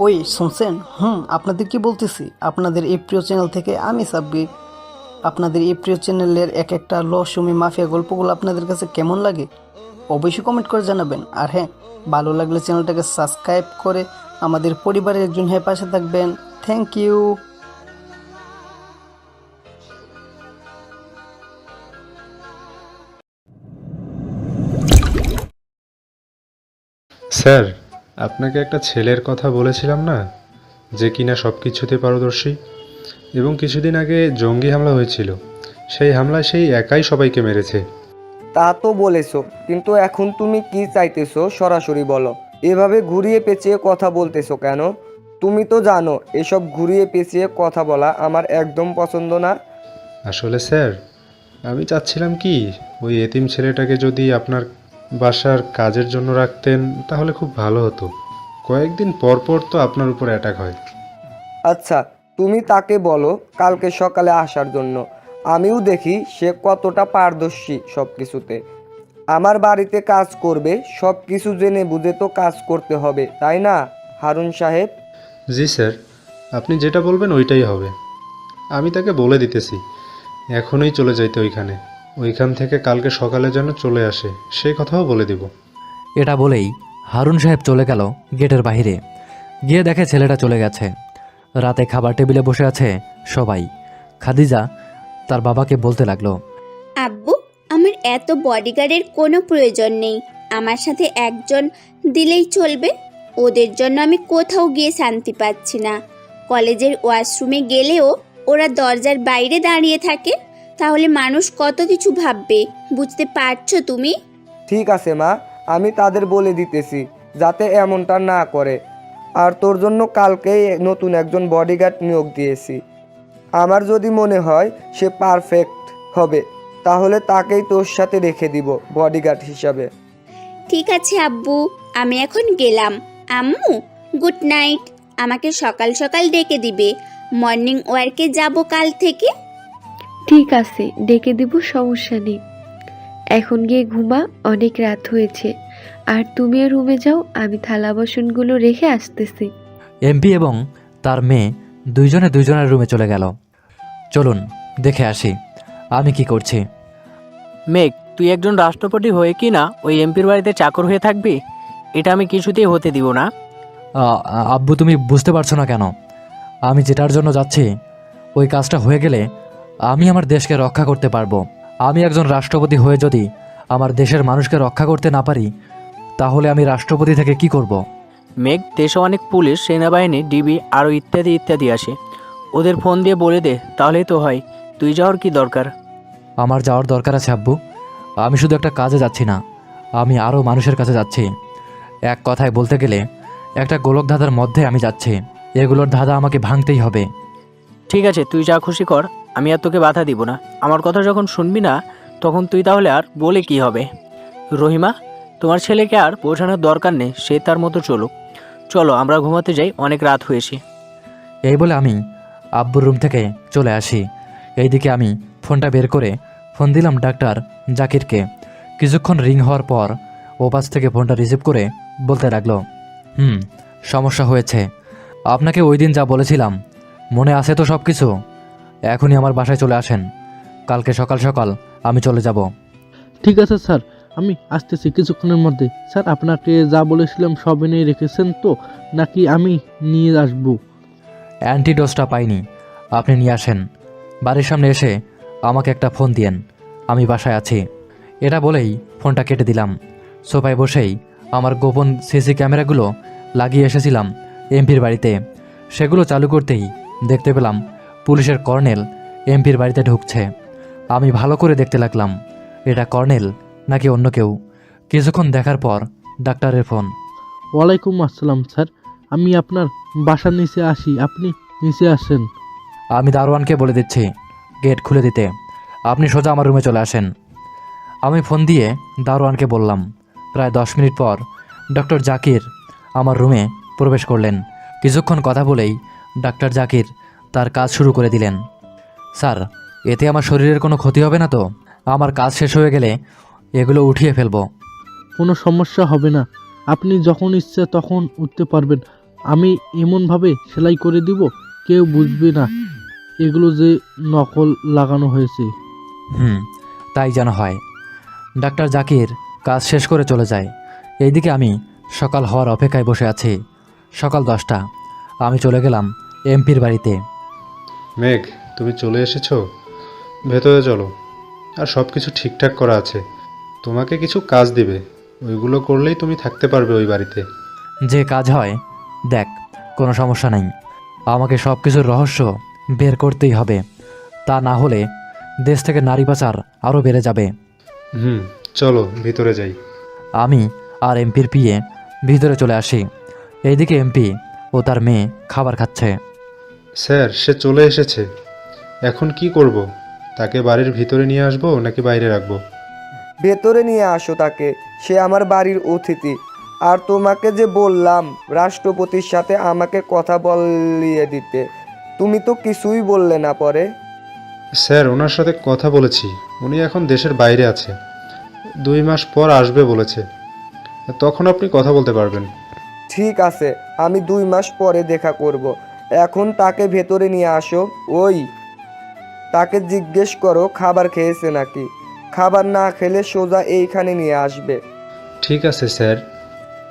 ওই শুনছেন? আপনাদের কি বলতেছি, আপনাদের এই প্রিয় চ্যানেল থেকে আমি সাব্বির। আপনাদের এই প্রিয় চ্যানেলের এক একটা রহস্যময় মাফিয়া গল্পগুলো আপনাদের কাছে কেমন লাগে অবশ্যই কমেন্ট করে জানাবেন। আর হ্যাঁ, ভালো লাগলে চ্যানেলটাকে সাবস্ক্রাইব করে আমাদের পরিবারের একজন হয়ে পাশে থাকবেন। Thank you. স্যার, আপনাকে একটা ছেলের কথা বলেছিলাম না, যে কিনা সব কিছুতে পারদর্শী, এবং কিছুদিন আগে জঙ্গি হামলা হয়েছিল। সেই হামলায় সেই একাই সবাইকে মেরেছে। তা তো বলেছো, কিন্তু এখন তুমি কি চাইতেছো সরাসরি বলো। এভাবে ঘুরিয়ে পেঁচিয়ে কথা বলতেছো কেন? তুমি তো জানো এসব ঘুরিয়ে পেঁচিয়ে কথা বলা আমার একদম পছন্দ না। আসলে স্যার, আমি চাচ্ছিলাম কি, ওই এতিম ছেলেটাকে যদি আপনার বাসার কাজের জন্য রাখতেন তাহলে খুব ভালো হতো। কয়েকদিন পর পর তো আপনার উপর অ্যাটাক হয়। আচ্ছা, তুমি তাকে বলো কালকে সকালে আসার জন্য। আমিও দেখি সে কতটা পারদর্শী সব কিছুতে। আমার বাড়িতে কাজ করবে, সব কিছু জেনে বুঝে তো কাজ করতে হবে, তাই না হারুন সাহেব? জি স্যার, আপনি যেটা বলবেন ওইটাই হবে। আমি তাকে বলে দিতেছি এখনই চলে যাইতে ওইখানে, ওইখান থেকে কালকে সকালে যেন চলে আসে, সেই কথাও বলে দিব। এটা বলেই হারুন সাহেব চলে গেল গেটের বাইরে। গিয়ে দেখে ছেলেটা চলে গেছে। রাতে খাবার টেবিলে বসে আছে সবাই। খাদিজা তার বাবাকে বলতে লাগলো, আব্বু, আমার এত বডিগার্ডের কোনো প্রয়োজন নেই। আমার সাথে একজন দিলেই চলবে। ওদের জন্য আমি কোথাও গিয়ে শান্তি পাচ্ছি না। কলেজের ওয়াশরুমে গেলেও ওরা দরজার বাইরে দাঁড়িয়ে থাকে। তাহলে মানুষ কত কিছু ভাববে, বুঝতে পারছো তুমি? ঠিক আছে মা, আমি তাদের বলে দিতেছি যাতে এমনটা না করে। আর তোর জন্য কালকেই নতুন একজন বডিগার্ড নিয়োগ দিয়েছি। আমার যদি মনে হয় সে পারফেক্ট হবে, তাহলে তাকেই তোর সাথে রেখে দিব বডিগার্ড হিসাবে। ঠিক আছে আব্বু, আমি এখন গেলাম। আম্মু, গুড নাইট। আমাকে সকাল সকাল ডেকে দিবে। মর্নিং ওয়ার্কে যাব কাল থেকে। ঠিক আছে, ডেকে দিব, সমস্যা নেই। এখন গিয়ে ঘুমা, অনেক রাত হয়েছে। আর তুমিও রুমে যাও, আমি থালা বাসনগুলো রেখে আসতেছি। এমপি এবং তার মেয়ে দুইজনে দুইজনের রুমে চলে গেল। চলুন দেখে আসি আমি কি করছি। মেঘ, তুই একজন রাষ্ট্রপতি হয়ে কি না ওই এমপির বাড়িতে চাকর হয়ে থাকবি? এটা আমি কিছুতেই হতে দিব না। আব্বু, তুমি বুঝতে পারছো না কেন? আমি যেটার জন্য যাচ্ছি ওই কাজটা হয়ে গেলে আমি আমার দেশকে রক্ষা করতে পারবো। আমি একজন রাষ্ট্রপতি হয়ে যদি আমার দেশের মানুষকে রক্ষা করতে না পারি, তাহলে আমি রাষ্ট্রপতি থেকে কি করব। মেঘ, দেশে অনেক পুলিশ, সেনাবাহিনী, ডিবি আরও ইত্যাদি ইত্যাদি আসে। ওদের ফোন দিয়ে বলে দে, তাহলেই তো হয়। তুই যাওয়ার কি দরকার? আমার যাওয়ার দরকার আছে আব্বু। আমি শুধু একটা কাজে যাচ্ছি না, আমি আরও মানুষের কাছে যাচ্ছি। এক কথায় বলতে গেলে একটা গোলক ধাঁধার মধ্যে আমি যাচ্ছি। এগুলোর ধাঁধা আমাকে ভাঙতেই হবে। ঠিক আছে, তুই যা খুশি কর, আমি আর তোকে বাধা দিব না। আমার কথা যখন শুনবি না, তখন তুই তাহলে আর বলে কি হবে? রহিমা, তোমার ছেলেকে আর বোঝানোর দরকার নেই, সে তার মতো চলুক। চলো আমরা ঘুমাতে যাই, অনেক রাত হয়েছে। এই বলে আমি আব্বুর রুম থেকে চলে আসি। এইদিকে আমি ফোনটা বের করে ফোন দিলাম ডাক্তার জাকিরকে। কিছুক্ষণ রিং হওয়ার পর ও পাশ থেকে ফোনটা রিসিভ করে বলতে লাগলো, সমস্যা হয়েছে। আপনাকে ওই দিন যা বলেছিলাম মনে আছে তো সব কিছু? এখনই আমার বাসায় চলে আসেন, কালকে সকাল সকাল আমি চলে যাব। ঠিক আছে স্যার, আমি আসতেছি কিছুক্ষণের মধ্যে। স্যার, আপনাকে যা বলেছিলাম সব এনে রেখেছেন তো, নাকি আমি নিয়ে আসবো? অ্যান্টিডোজটা পাইনি, আপনি নিয়ে আসেন। বাড়ির সামনে এসে আমাকে একটা ফোন দিয়েন, আমি বাসায় আছি। এটা বলেই ফোনটা কেটে দিলাম। সোফায় বসেই আমার গোপন সিসি ক্যামেরাগুলো লাগিয়ে এসেছিলাম এমপির বাড়িতে। সেগুলো চালু করতেই দেখতে পেলাম পুলিশের কর্নেল এমপির বাড়িতে ঢুকছে। আমি ভালো করে দেখতে লাগলাম এটা কর্নেল নাকি অন্য কেউ। কিছুক্ষণ দেখার পর ডাক্তারের ফোন। ওয়ালাইকুম আসসালাম স্যার, আমি আপনার বাসার নিচে আসি, আপনি নিচে আসেন। আমি দারোয়ানকে বলে দিচ্ছি গেট খুলে দিতে, আপনি সোজা আমার রুমে চলে আসেন। আমি ফোন দিয়ে দারোয়ানকে বললাম। প্রায় 10 মিনিট পর ডক্টর জাকির আমার রুমে প্রবেশ করলেন। কিছুক্ষণ কথা বলেই ডাক্তার জাকির তার কাজ শুরু করে দিলেন। স্যার, এতে আমার শরীরের কোনো ক্ষতি হবে না তো? আমার কাজ শেষ হয়ে গেলে এগুলো উঠিয়ে ফেলবো। কোনো সমস্যা হবে না, আপনি যখন ইচ্ছে তখন উঠতে পারবেন। আমি এমনভাবে সেলাই করে দিব কেউ বুঝবে না এগুলো যে নকল লাগানো হয়েছে। তাই যেন হয়। ডাক্তার জাকির কাজ শেষ করে চলে যায়। এইদিকে আমি সকাল হওয়ার অপেক্ষায় বসে আছি। সকাল 10টা। আমি চলে গেলাম এমপির বাড়িতে। মেঘ, তুমি চলে এসেছো? ভেতরে চলো। আর সব কিছু ঠিকঠাক করা আছে। তোমাকে কিছু কাজ দিবে, ওইগুলো করলেই তুমি থাকতে পারবে ওই বাড়িতে। যে কাজ হয় দেখ, কোনো সমস্যা নেই। আমাকে সব কিছুর রহস্য বের করতেই হবে, তা না হলে দেশ থেকে নারী পাচার আরও বেড়ে যাবে। চলো ভিতরে যাই। আমি আর এমপির পিয়ে ভিতরে চলে আসি। এইদিকে এমপি ও তার মেয়ে খাবার খাচ্ছে। স্যার, সে চলে এসেছে। এখন কি করব? তাকে বাড়ির ভিতরে নিয়ে আসবো নাকি বাইরে রাখবো? ভেতরে নিয়ে আসো তাকে, সে আমার বাড়ির অতিথি। আর তোমাকে যে বললাম রাষ্ট্রপতির সাথে আমাকে কথা বলিয়ে দিতে, তুমি তো কিছুই বললে না পরে। স্যার, ওনার সাথে কথা বলেছি। উনি এখন দেশের বাইরে আছে, 2 মাস পর আসবে বলেছে। তখন আপনি কথা বলতে পারবেন। ঠিক আছে, আমি 2 মাস পরে দেখা করব। এখন তাকে ভেতরে নিয়ে আসো। তাকে জিজ্ঞেস করো খাবার খেয়েছে নাকি। খাবার না খেলে সোজা এইখানে নিয়ে আসবে। ঠিক আছে স্যার।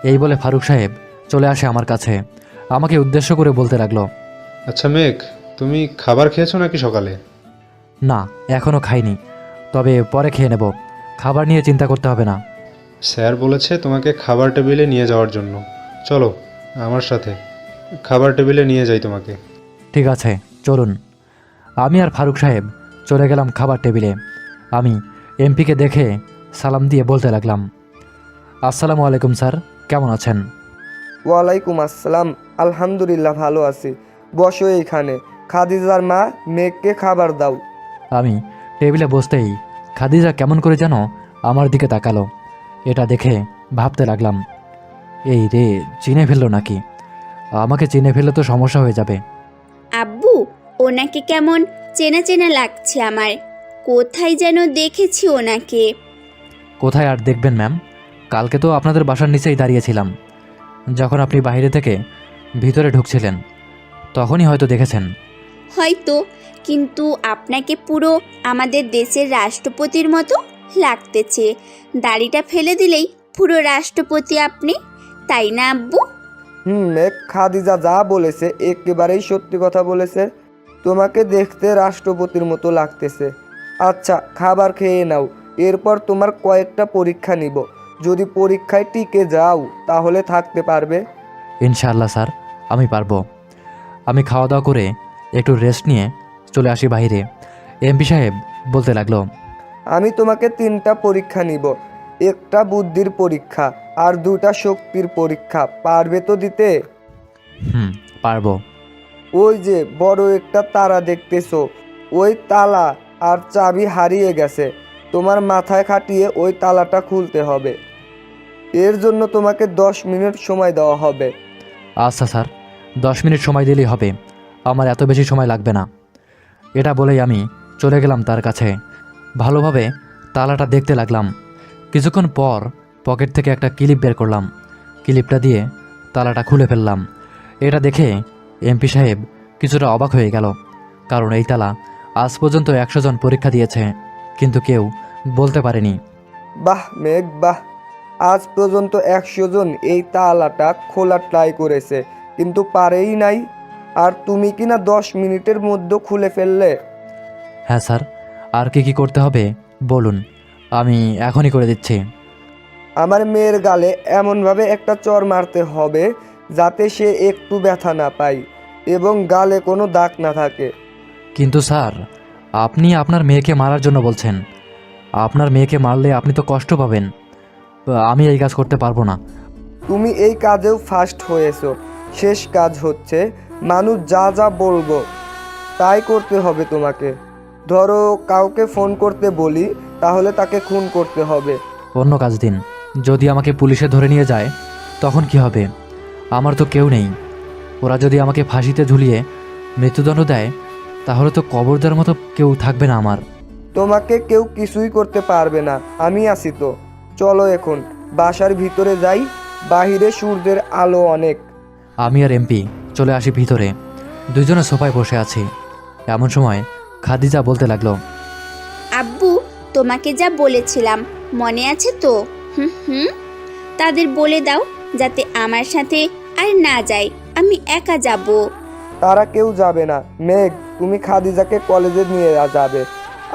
এই বলে ফারুক সাহেব চলে আসে আমার কাছে। আমাকে উদ্দেশ্য করে বলতে লাগলো, আচ্ছা মেঘ, তুমি খাবার খেয়েছো নাকি সকালে? না, এখনও খাইনি, তবে পরে খেয়ে নেব। খাবার নিয়ে চিন্তা করতে হবে না। স্যার বলেছে তোমাকে খাবার টেবিলে নিয়ে যাওয়ার জন্য। চলো আমার সাথে, খাবার টেবিলে নিয়ে যাই তোমাকে। ঠিক আছে, চলুন। আমি আর ফারুক সাহেব চলে গেলাম খাবার টেবিলে। আমি এমপিকে দেখে সালাম দিয়ে বলতে লাগলাম, আসসালামু আলাইকুম স্যার, কেমন আছেন? ওয়ালাইকুম আসসালাম, আলহামদুলিল্লাহ ভালো আছি। বসো এইখানে। খাদিজার মা, মেঘকে খাবার দাও। আমি টেবিলে বসতেই খাদিজা কেমন করে যেন আমার দিকে তাকালো। এটা দেখে ভাবতে লাগলাম, এই রে, চিনে ফেললো নাকি? আমাকে চিনে ফেললে তো সমস্যা হয়ে যাবে। আব্বু, ওনাকে কেমন চেনা চেনা লাগছে আমার। কোথায় যেন দেখেছি ওনাকে। কোথায় আর দেখবেন ম্যাম, কালকে তো আপনাদের বাসার নিচেই দাঁড়িয়েছিলাম। যখন আপনি বাইরে থেকে ভিতরে ঢুকছিলেন তখনই হয়তো দেখেছেন। হয়তো, কিন্তু আপনাকে পুরো আমাদের দেশের রাষ্ট্রপতির মতো লাগতেছে। দাড়িটা ফেলে দিলেই পুরো রাষ্ট্রপতি আপনি, তাই না আব্বু? মেঘ, খাদিজা যা বলেছে একেবারেই সত্যি কথা বলেছে। তোমাকে দেখতে রাষ্ট্রপতির মতো লাগতেছে। আচ্ছা, খাবার খেয়ে নাও। এরপর তোমার কয়েকটা পরীক্ষা নিব। যদি পরীক্ষায় টিকে যাও তাহলে থাকতে পারবে। ইনশাআল্লাহ স্যার, আমি পারবো। আমি খাওয়া দাওয়া করে একটু রেস্ট নিয়ে চলে আসি বাইরে। এমপি সাহেব বলতে লাগলো, আমি তোমাকে 3টা পরীক্ষা নিব। একটা বুদ্ধির পরীক্ষা আর 2টা শক্তির পরীক্ষা। পারবে তো দিতে? পারবো। ওই যে বড় একটা তারা দেখতেছো, ওই তালা আর চাবি হারিয়ে গেছে। তোমার মাথায় খাটিয়ে ওই তালাটা খুলতে হবে। এর জন্য তোমাকে 10 মিনিট সময় দেওয়া হবে। আচ্ছা স্যার, 10 মিনিট সময় দিলেই হবে, আমার এত বেশি সময় লাগবে না। এটা বলেই আমি চলে গেলাম তার কাছে। ভালোভাবে তালাটা দেখতে লাগলাম। কিছুক্ষণ পর পকেট থেকে একটা ক্লিপ বের করলাম। ক্লিপটা দিয়ে তালাটা খুলে ফেললাম। এটা দেখে এমপি সাহেব কিছুটা অবাক হয়ে গেল, কারণ এই তালা আজ পর্যন্ত 100 জন পরীক্ষা দিয়েছে, কিন্তু কেউ বলতে পারেনি। বাহ মেঘ, বাহ! আজ পর্যন্ত 100 জন এই তালাটা খোলা ট্রাই করেছে, কিন্তু পারেই নাই। আর তুমি কিনা 10 মিনিটের মধ্যে খুলে ফেললে। হ্যাঁ স্যার, আর কি করতে হবে বলুন, আমি এখনই করে দিচ্ছি। আমার মেয়ের গালে এমনভাবে একটা চর মারতে হবে যাতে সে একটু ব্যথা না পায় এবং গালে কোনো দাগ না থাকে। কিন্তু স্যার, আপনি আপনার মেয়েকে মারার জন্য বলছেন। আপনার মেয়েকে মারলে আপনি তো কষ্ট পাবেন। আমি এই কাজ করতে পারবো না। তুমি এই কাজেও ফার্স্ট হয়েছো। শেষ কাজ হচ্ছে মানুষ যা যা বলবো তাই করতে হবে তোমাকে। ধরো কাউকে ফোন করতে বলি, তাহলে তাকে খুন করতে হবে। অন্য কাজ দিন। যদি আমাকে পুলিশে ধরে নিয়ে যায় তখন কি হবে? আমার তো কেউ নেই। ওরা যদি আমাকে ফাঁসিতে ঝুলিয়ে মৃত্যুদণ্ড দেয় তাহলে তো কবর দেওয়ার মতো কেউ থাকবে না আমার। তোমাকে কেউ কিছুই করতে পারবে না, আমি আছি তো। চলো এখন বাসার ভিতরে যাই, বাহিরে সূর্যের আলো অনেক। আমি আর এমপি চলে আসি ভিতরে। দুইজনে সোফায় বসে আছি। এমন সময় খাদিজা বলতে লাগলো, আব্বু, তোমাকে যা বলেছিলাম মনে আছে তো? হুম হুম, তাদের বলে দাও যাতে আমার সাথে আর না যায়, আমি একা যাব। তারা কেউ যাবে না মেঘ, তুমি খাদিজাকে কলেজে নিয়ে যাবে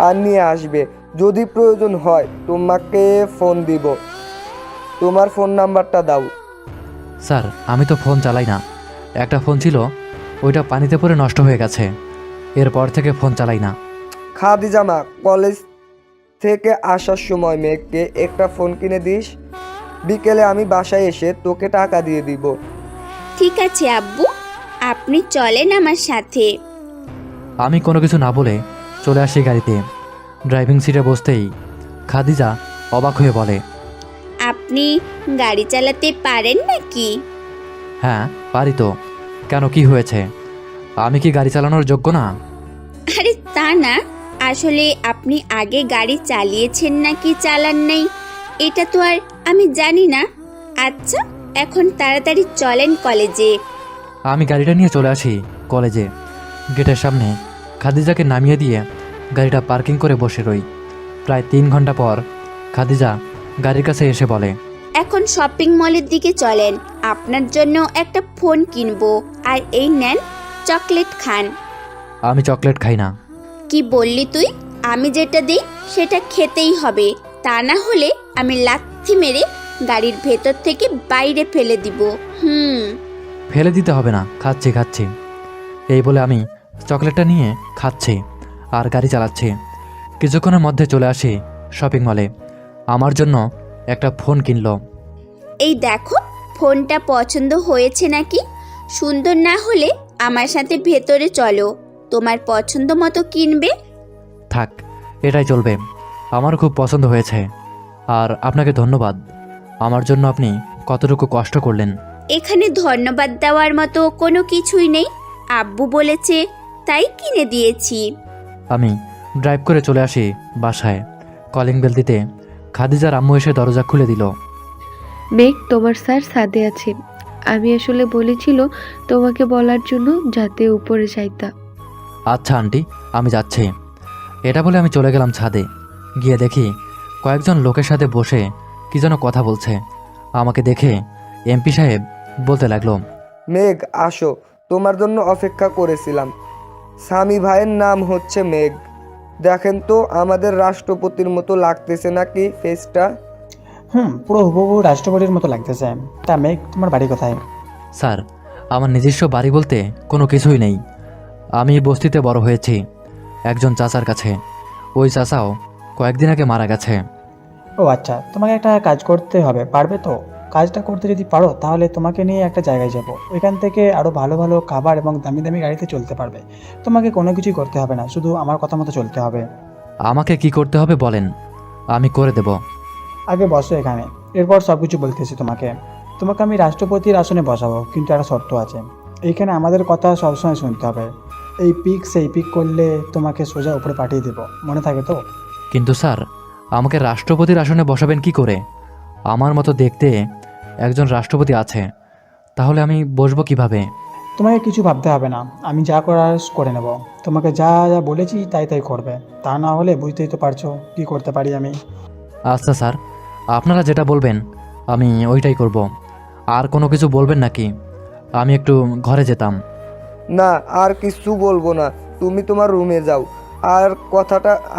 আর নিয়ে আসবে। যদি প্রয়োজন হয় তোমাকে ফোন দিব, তোমার ফোন নাম্বারটা দাও। স্যার আমি তো ফোন চালাই না। একটা ফোন ছিল, ওইটা পানিতে পড়ে নষ্ট হয়ে গেছে। এরপর থেকে ফোন চালাই না। খাদিজা মা, কলেজ থেকে আসার সময় মেঘকে একটা ফোন কিনে দিস। বিকেলে আমি বাসায় এসে তোকে টাকা দিয়ে দিব। ঠিক আছে আব্বু, আপনি চলেন আমার সাথে। আমি কোনো কিছু না বলে চলে আসি গাড়িতে। ড্রাইভিং সিটে বসতেই খাদিজা অবাক হয়ে বলে, আপনি গাড়ি চালাতে পারেন নাকি? হ্যাঁ পারি তো। কেন, কি হয়েছে? আমি কি গাড়ি চালানোর যোগ্য না? আরে তা না, আসলে আপনি আগে গাড়ি চালিয়েছেন নাকি চালান নাই এটা তো আর আমি জানি না। আচ্ছা, এখন তাড়াতাড়ি চলেন কলেজে। আমি গাড়িটা নিয়ে চলে আসি কলেজে। গেটের সামনে খাদিজাকে নামিয়ে দিয়ে গাড়িটা পার্কিং করে বসে রই। প্রায় 3 ঘন্টা পর খাদিজা গাড়ির কাছে এসে বলে, এখন শপিং মলের দিকে চলেন, আপনার জন্য একটা ফোন কিনবো, আর এই নেন চকলেট খান। আমি চকলেট খাই না। কি বললি তুই? আমি যেটা দিই সেটা খেতেই হবে, তা না হলে আমি লাথি মেরে গাড়ির ভেতর থেকে বাইরে ফেলে দিব। ফেলে দিতে হবে না, খাচ্ছি খাচ্ছি। এই বলে আমি চকলেটটা নিয়ে খাচ্ছি আর গাড়ি চালাচ্ছি। কিছুক্ষণের মধ্যে চলে আসি শপিং মলে। আমার জন্য একটা ফোন কিনলো। এই দেখো, ফোনটা পছন্দ হয়েছে নাকি? সুন্দর না হলে আমার সাথে ভেতরে চলো, তোমার পছন্দ মতো কিনবে। থাক, এটাই চলবে। আমার খুব পছন্দ হয়েছে। আর আপনাকে ধন্যবাদ। আমার জন্য আপনি কতটুকু কষ্ট করলেন। এখানে ধন্যবাদ দেওয়ার মতো কোনো কিছুই নেই, আব্বু বলেছে তাই কিনে দিয়েছি। আমি ড্রাইভ করে চলে আসি বাসায়। কলিং বেল দিতে খাদিজার আম্মু এসে দরজা খুলে দিল। মেঘ, তোমার স্যার ছাদে আছে। আমি আসলে বলেছিল তোমাকে বলার জন্য যাতে উপরে যাইতা। আচ্ছা আন্টি, আমি যাচ্ছি। এটা বলে আমি চলে গেলাম ছাদে। গিয়ে দেখি কয়েকজন লোকের সাথে বসে কি যেন কথা বলছে। আমাকে দেখে এমপি সাহেব বলতে লাগলো, মেঘ আসো, তোমার জন্য অপেক্ষা করেছিলাম। স্বামী ভাইয়ের নাম হচ্ছে মেঘ। দেখেন তো আমাদের রাষ্ট্রপতির মতো লাগতেছে নাকি ফেসটা? পুরো হুবহু রাষ্ট্রপতির মতো লাগতেছে। তা মেঘ, তোমার বাড়ি কোথায়? স্যার আমার নিজস্ব বাড়ি বলতে কোনো কিছুই নেই। আমি বস্তিতে বড় হয়েছি একজন চাচার কাছে। ওই চাচাও কয়েকদিন আগে মারা গেছে। ও আচ্ছা, তোমাকে একটা কাজ করতে হবে, পারবে তো? কাজটা করতে যদি পারো তাহলে তোমাকে নিয়ে একটা জায়গায় যাব। ওইখান থেকে আরও ভালো ভালো খাবার এবং দামি দামি গাড়িতে চলতে পারবে। তোমাকে কোনো কিছুই করতে হবে না, শুধু আমার কথা মতো চলতে হবে। আমাকে কি করতে হবে বলেন, আমি করে দেব। আগে বসো এখানে, এরপর সব কিছু বলতেছি তোমাকে। তোমাকে আমি রাষ্ট্রপতির আসনে বসাবো, কিন্তু একটা শর্ত আছে। এইখানে আমাদের কথা সবসময় শুনতে হবে। এই পিক সেই পিক করলে তোমাকে সোজা উপরে পাঠিয়ে দেবো, মনে থাকে তো? কিন্তু স্যার আমাকে রাষ্ট্রপতির আসনে বসাবেন কি করে? আমার মতো দেখতে একজন রাষ্ট্রপতি আছে, তাহলে আমি বসবো কিভাবে? তোমাকে কিছু ভাবতে হবে না, আমি যা করার করে নেব। তোমাকে যা যা বলেছি তাই তাই করবে, তা না হলে বুঝতেই তো পারছো কি করতে পারি আমি। আচ্ছা স্যার, আপনারা যেটা বলবেন আমি ওইটাই করব। আর কোনো কিছু বলবেন নাকি? আমি একটু ঘরে যেতাম। না, আর কিছু বলবো না, তুমি তোমার রুমে যাও।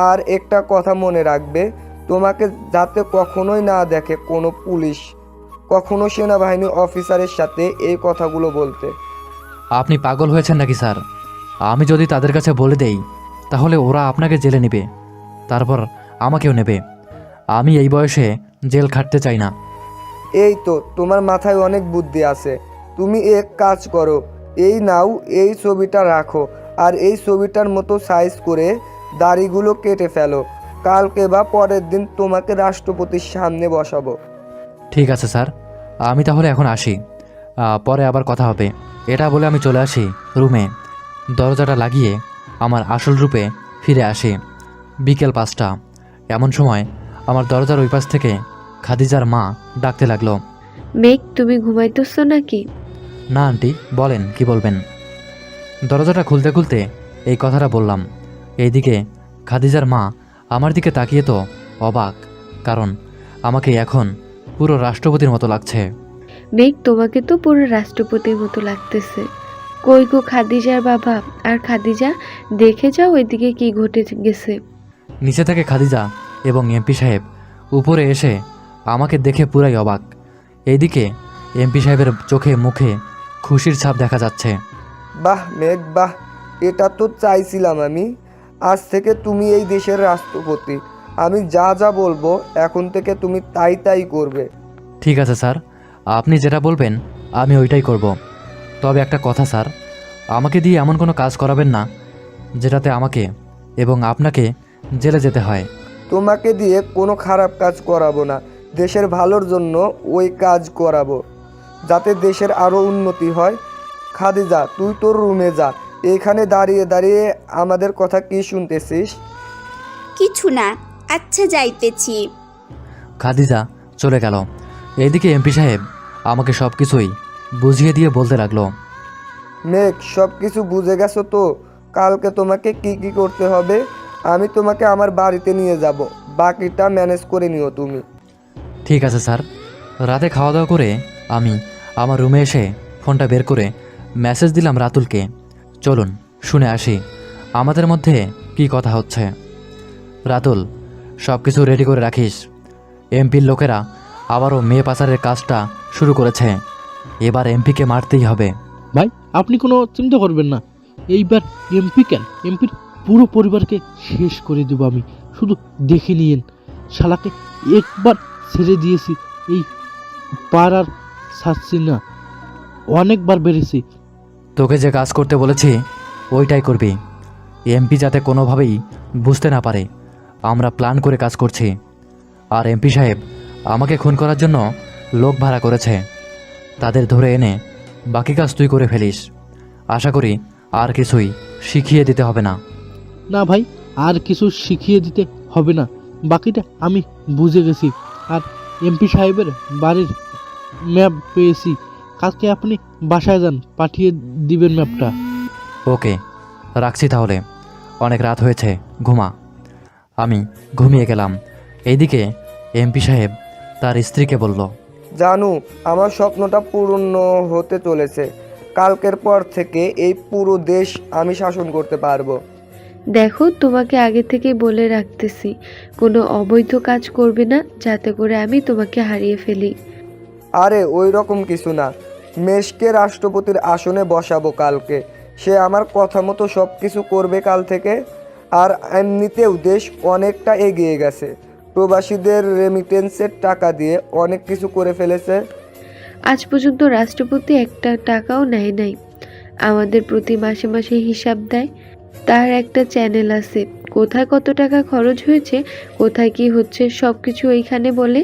আর একটা কথা মনে রাখবে, তোমাকে যাতে কখনোই না দেখে কোনো পুলিশ, কখনো সেনাবাহিনী অফিসারের সাথে এই কথাগুলো বলতে। আপনি পাগল হয়েছেন নাকি স্যার? আমি যদি তাদের কাছে বলে দেই তাহলে ওরা আপনাকে জেলে নেবে, তারপর আমাকেও নেবে। আমি এই বয়সে জেল খাটতে চাই না। এই তো, তোমার মাথায় অনেক বুদ্ধি আছে। তুমি এক কাজ করো, এই নাও, এই ছবিটা রাখো, আর এই ছবিটার মতো সাইজ করে দাড়িগুলো কেটে ফেলো। কালকে বা পরের দিন তোমাকে রাষ্ট্রপতির সামনে বসাবো। ঠিক আছে স্যার, আমি তাহলে এখন আসি, পরে আবার কথা হবে। এটা বলে আমি চলে আসি রুমে। দরজাটা লাগিয়ে আমার আসল রূপে ফিরে আসি। বিকেল 5টা। এমন সময় আমার দরজার ওই পাশ থেকে খাদিজার মা ডাকতে লাগলো, মেঘ, তুমি ঘুমাইতেছ নাকি? না আন্টি, বলেন কি বলবেন। দরজাটা খুলতে খুলতে এই কথাটা বললাম। এইদিকে খাদিজার মা আমার দিকে তাকিয়ে তো অবাক, কারণ আমাকে এখন পুরো রাষ্ট্রপতির মতো লাগছে। মেঘ, তোমাকে তো পুরো রাষ্ট্রপতির মতো লাগতেছে। কই গো খাদিজার বাবা আর খাদিজা, দেখে যাও এদিকে কি ঘটে গেছে। নিচে থেকে খাদিজা এবং এমপি সাহেব উপরে এসে আমাকে দেখে পুরাই অবাক। এইদিকে এমপি সাহেবের চোখে মুখে খুশির ছাপ দেখা যাচ্ছে। বাহ মেঘ বাহ, এটা তো চাইছিলাম আমি। আজ থেকে তুমি এই দেশের রাষ্ট্রপতি। আমি যা যা বলবো এখন থেকে তুমি তাই তাই করবে। ঠিক আছে স্যার, আপনি যেটা বলবেন আমি ওইটাই করব। তবে একটা কথা স্যার, আমাকে দিয়ে এমন কোনো কাজ করাবেন না যেটাতে আমাকে এবং আপনাকে জেলে যেতে হয়। তোমাকে দিয়ে কোনো খারাপ কাজ করাবো না, দেশের ভালোর জন্য ওই কাজ করাবো, যাতে দেশের আরও উন্নতি হয়। খাদিজা, তুই তোর রুমে যা। এখানে দাঁড়িয়ে দাঁড়িয়ে আমাদের কথা কি শুনতেছিস? কিছু না, আচ্ছা যাইতেছি। খাদিজা চলে গেল। এইদিকে এমপি সাহেব আমাকে সব কিছুই বুঝিয়ে দিয়ে বলতে লাগলো। মেঘ, সব কিছু বুঝে গেছো তো? কালকে তোমাকে কি কি করতে হবে আমি তোমাকে আমার বাড়িতে নিয়ে যাব, বাকিটা ম্যানেজ করে নিও তুমি। ঠিক আছে স্যার। রাতে খাওয়া দাওয়া করে আমি আমার রুমে এসে ফোনটা বের করে মেসেজ দিলাম রাতুলকে। চলুন শুনে আসি আমাদের মধ্যে কি কথা হচ্ছে। রাতুল, সব কিছু রেডি করে রাখিস। এমপির লোকেরা আবারও মেয়ে পাচারের কাজটা শুরু করেছে। এবার এমপিকে মারতেই হবে। ভাই, আপনি কোনো চিন্তা করবেন না। এইবার এমপি কেন, এমপির পুরো পরিবারকে শেষ করে দেবো আমি। শুধু দেখে নিয়েন, শালাকে একবার ছেড়ে দিয়েছি, এই পার আর ছাড়ছি না, অনেকবার বেড়েছি। তোকে যে কাজ করতে বলেছি ওইটাই করবি। এমপি যাতে কোনোভাবেই বুঝতে না পারে আমরা প্ল্যান করে কাজ করছি। আর এমপি সাহেব আমাকে খুন করার জন্য লোক ভাড়া করেছে। তাদের ধরে এনে বাকি কাজ তুই করে ফেলিস। আশা করি আর কিছুই শিখিয়ে দিতে হবে না। না ভাই, আর কিছু শিখিয়ে দিতে হবে না, বাকিটা আমি বুঝে গেছি। আর এমপি সাহেবের বাড়ির ম্যাপ পেয়েছি, কালকে আপনি বাসায় যান, পাঠিয়ে দিবেন ম্যাপটা। ওকে, রাখছি তাহলে, অনেক রাত হয়েছে, ঘুমা। আমি ঘুমিয়ে গেলাম। এইদিকে এমপি সাহেব তার স্ত্রীকে বলল, জানু, আমার স্বপ্নটা পূর্ণ হতে চলেছে। কালকের পর থেকে এই পুরো দেশ আমি শাসন করতে পারবো। দেখো, তোমাকে আগে থেকে বলে রাখতেছি, কোনো অবৈধ কাজ করবে না, যাতে করে আমি তোমাকে হারিয়ে ফেলি। আরে ওই রকম কিছু না, মেশকে রাষ্ট্রপতির আসনে বসাবো কালকে। সে আমার কথা মতো সব কিছু করবে কাল থেকে। আর এমনিতেও দেশ অনেকটা এগিয়ে গেছে, প্রবাসীদের রেমিটেন্সের টাকা দিয়ে অনেক কিছু করে ফেলেছে। আজ পর্যন্ত রাষ্ট্রপতি একটা টাকাও নেয় নাই, আমাদের প্রতি মাসে মাসে হিসাব দেয়। তার একটা চ্যানেল আছে, কোথায় কত টাকা খরচ হয়েছে, কোথায় কি হচ্ছে সব কিছু ওইখানে বলে।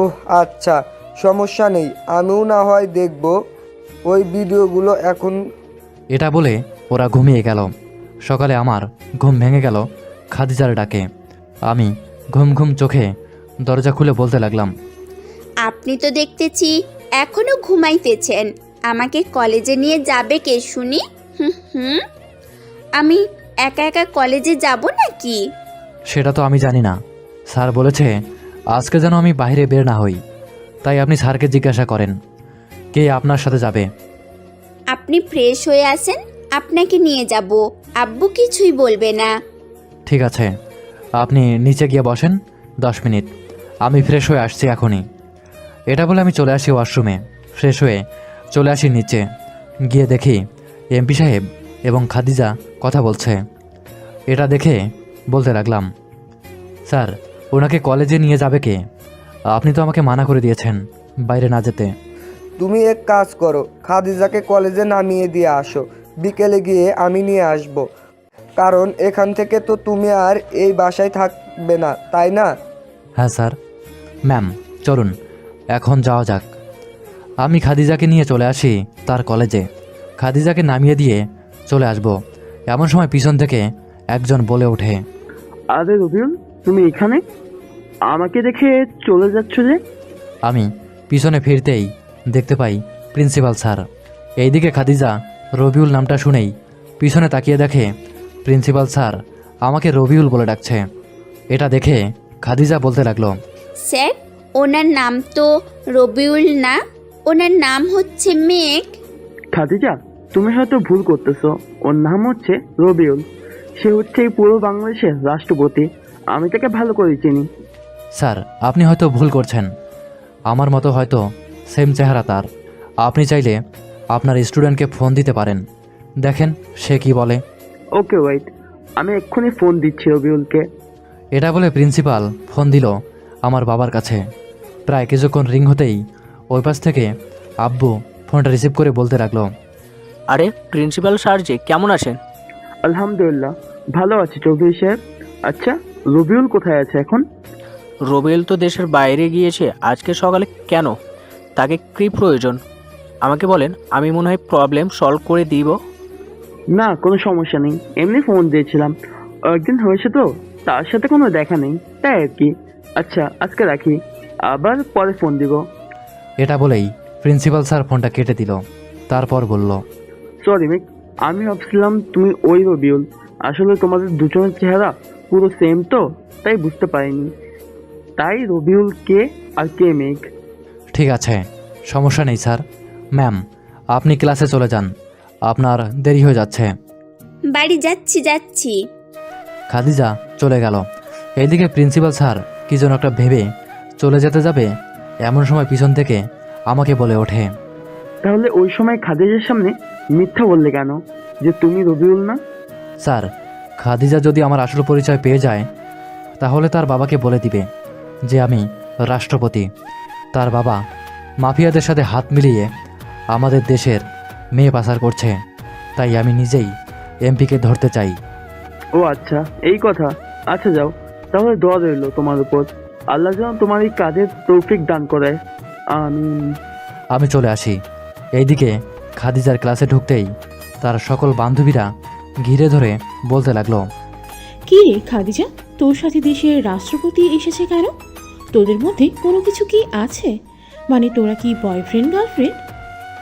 ওহ আচ্ছা, সমস্যা নেই, আমিও না হয় দেখব ওই ভিডিওগুলো এখন। এটা বলে ওরা ঘুমিয়ে গেল। সকালে আমার ঘুম ভেঙে গেল খাদিজার ডাকে। আমি ঘুম ঘুম চোখে দরজা খুলে বলতে লাগলাম, আপনি তো দেখতেছি এখনো ঘুমাইতেছেন। আমাকে কলেজে নিয়ে যাবে কে শুনি? হুম, আমি একা একা কলেজে যাব নাকি? সেটা তো আমি জানি না। স্যার বলেছে আজকে যেন আমি বাইরে বের না হই, তাই আপনি স্যারকে জিজ্ঞাসা করেন কে আপনার সাথে যাবে। আপনি ফ্রেশ হয়ে আসেন, আপনাকে নিয়ে যাব। আব্বু কিছুই বলবে না। ঠিক আছে, আপনি নিচে গিয়ে বসেন 10 মিনিট, আমি ফ্রেশ হয়ে আসছি এখনই। এটা বলে আমি চলে আসি ওয়াশরুমে। ফ্রেশ হয়ে চলে আসি নিচে, গিয়ে দেখি এমপি সাহেব এবং খাদিজা কথা বলছে। এটা দেখে বলতে লাগলাম, স্যার ওনাকে কলেজে নিয়ে যাবে কে? আপনি তো আমাকে মানা করে দিয়েছেন বাইরে না যেতে। তুমি এক কাজ করো, খাদিজাকে কলেজে নামিয়ে দিয়ে আসো, বিকেলে গিয়ে আমি নিয়ে আসব। কারণ এখান থেকে তো তুমি আর এই বাসায় থাকবে না, তাই না? হ্যাঁ স্যার। ম্যাম চলুন এখন যাওয়া যাক। আমি খাদিজাকে নিয়ে চলে আসি তার কলেজে। খাদিজাকে নামিয়ে দিয়ে চলে আসব, এমন সময় পিছন থেকে একজন বলে ওঠে, আরে রবিউল, তুমি এখানে? আমাকে দেখে চলে যাচ্ছ যে? আমি পিছনে ফিরতেই দেখতে পাই প্রিন্সিপাল স্যার। এইদিকে খাদিজা রবিউল নামটা শুনেই পিছনে তাকিয়ে দেখে প্রিন্সিপাল স্যার আমাকে রবিউল বলে ডাকছে। এটা দেখে খাদিজা বলতে লাগলো, স্যার, ওনার নাম তো রবিউল না, ওনার নাম হচ্ছে মেঘ। খাদিজা, তুমি হয়তো ভুল করতেছো। ওর নাম হচ্ছে রবিউল। সে হচ্ছে এই পুরো বাংলাদেশের রাষ্ট্রপতি। আমি তাকে ভালো করে চিনি। স্যার আপনি হয়তো ভুল করছেন, আমার মতো হয়তো সেম চেহারা তার। আপনি চাইলে আপনার স্টুডেন্টকে ফোন দিতে পারেন, দেখেন সে কি বলে। ওকে ওয়েট, আমি এক্ষুনি ফোন দিচ্ছি রবিউলকে। এটা বলে প্রিন্সিপাল ফোন দিল আমার বাবার কাছে। প্রায় কিছুক্ষণ রিং হতেই ওই পাশ থেকে আব্বু ফোনটা রিসিভ করে বলতে লাগলো, আরে প্রিন্সিপাল স্যার যে, কেমন আছেন? আলহামদুলিল্লাহ ভালো আছি চৌধুরী সাহেব। আচ্ছা, রবিউল কোথায় আছে এখন? রবিউল তো দেশের বাইরে গিয়েছে আজকে সকালে। কেন, তাকে কী প্রয়োজন আমাকে বলেন, আমি মনে হয় প্রবলেম সলভ করে দিব। না, কোনো সমস্যা নেই, এমনি ফোন দিয়েছিলাম। একদিন হয়েছে তো, তার সাথে কোনো দেখা নেই, তাই আর কি। আচ্ছা আজকে রাখি, আবার পরে ফোন দিব। এটা বলেই প্রিন্সিপাল স্যার ফোনটা কেটে দিল। তারপর বলল, সরি মিক, আমি ভাবছিলাম তুমি ওই রবিউল। আসলে তোমাদের দুজনের চেহারা পুরো সেম তো, তাই বুঝতে পারিনি। তাই রবিউল কে আর কে মেঘ। ঠিক আছে, সমস্যা নেই স্যার। ম্যাম আপনি ক্লাসে চলে যান, আপনার দেরি হয়ে যাচ্ছে। বাড়ি যাচ্ছি। খাদিজা চলে গেল। এইদিকে প্রিন্সিপাল স্যার কি যেন একটা ভেবে চলে যেতে যাবে, এমন সময় পিছন থেকে আমাকে বলে ওঠে, তাহলে ওই সময় খাদিজার সামনে মিথ্যা বললে কেন যে তুমি রবিউল না? স্যার খাদিজা যদি আমার আসল পরিচয় পেয়ে যায় তাহলে তার বাবাকে বলে দিবে যে আমি রাষ্ট্রপতি। তার বাবা মাফিয়াদের সাথে হাত মিলিয়ে আমাদের দেশের মেয়ে পাচার করছে, তাই আমি নিজেই এমপিকে ধরতে চাই। ও আচ্ছা, এই কথা। আচ্ছা যাও, তাহলে দোয়া রইল তোমার উপর। আল্লাহ যেন তোমার এই কাজের তৌফিক দান করে। আমি চলে আসি। এইদিকে খাদিজার ক্লাসে ঢুকতেই তার সকল বান্ধবীরা ঘিরে ধরে বলতে লাগলো, কি রে খাদিজা, তোর সাথে দেশের রাষ্ট্রপতি এসেছে কেন? তোদের মধ্যে কোনো কিছু কি আছে? মানে তোরা কি বয়ফ্রেন্ড গার্লফ্রেন্ড?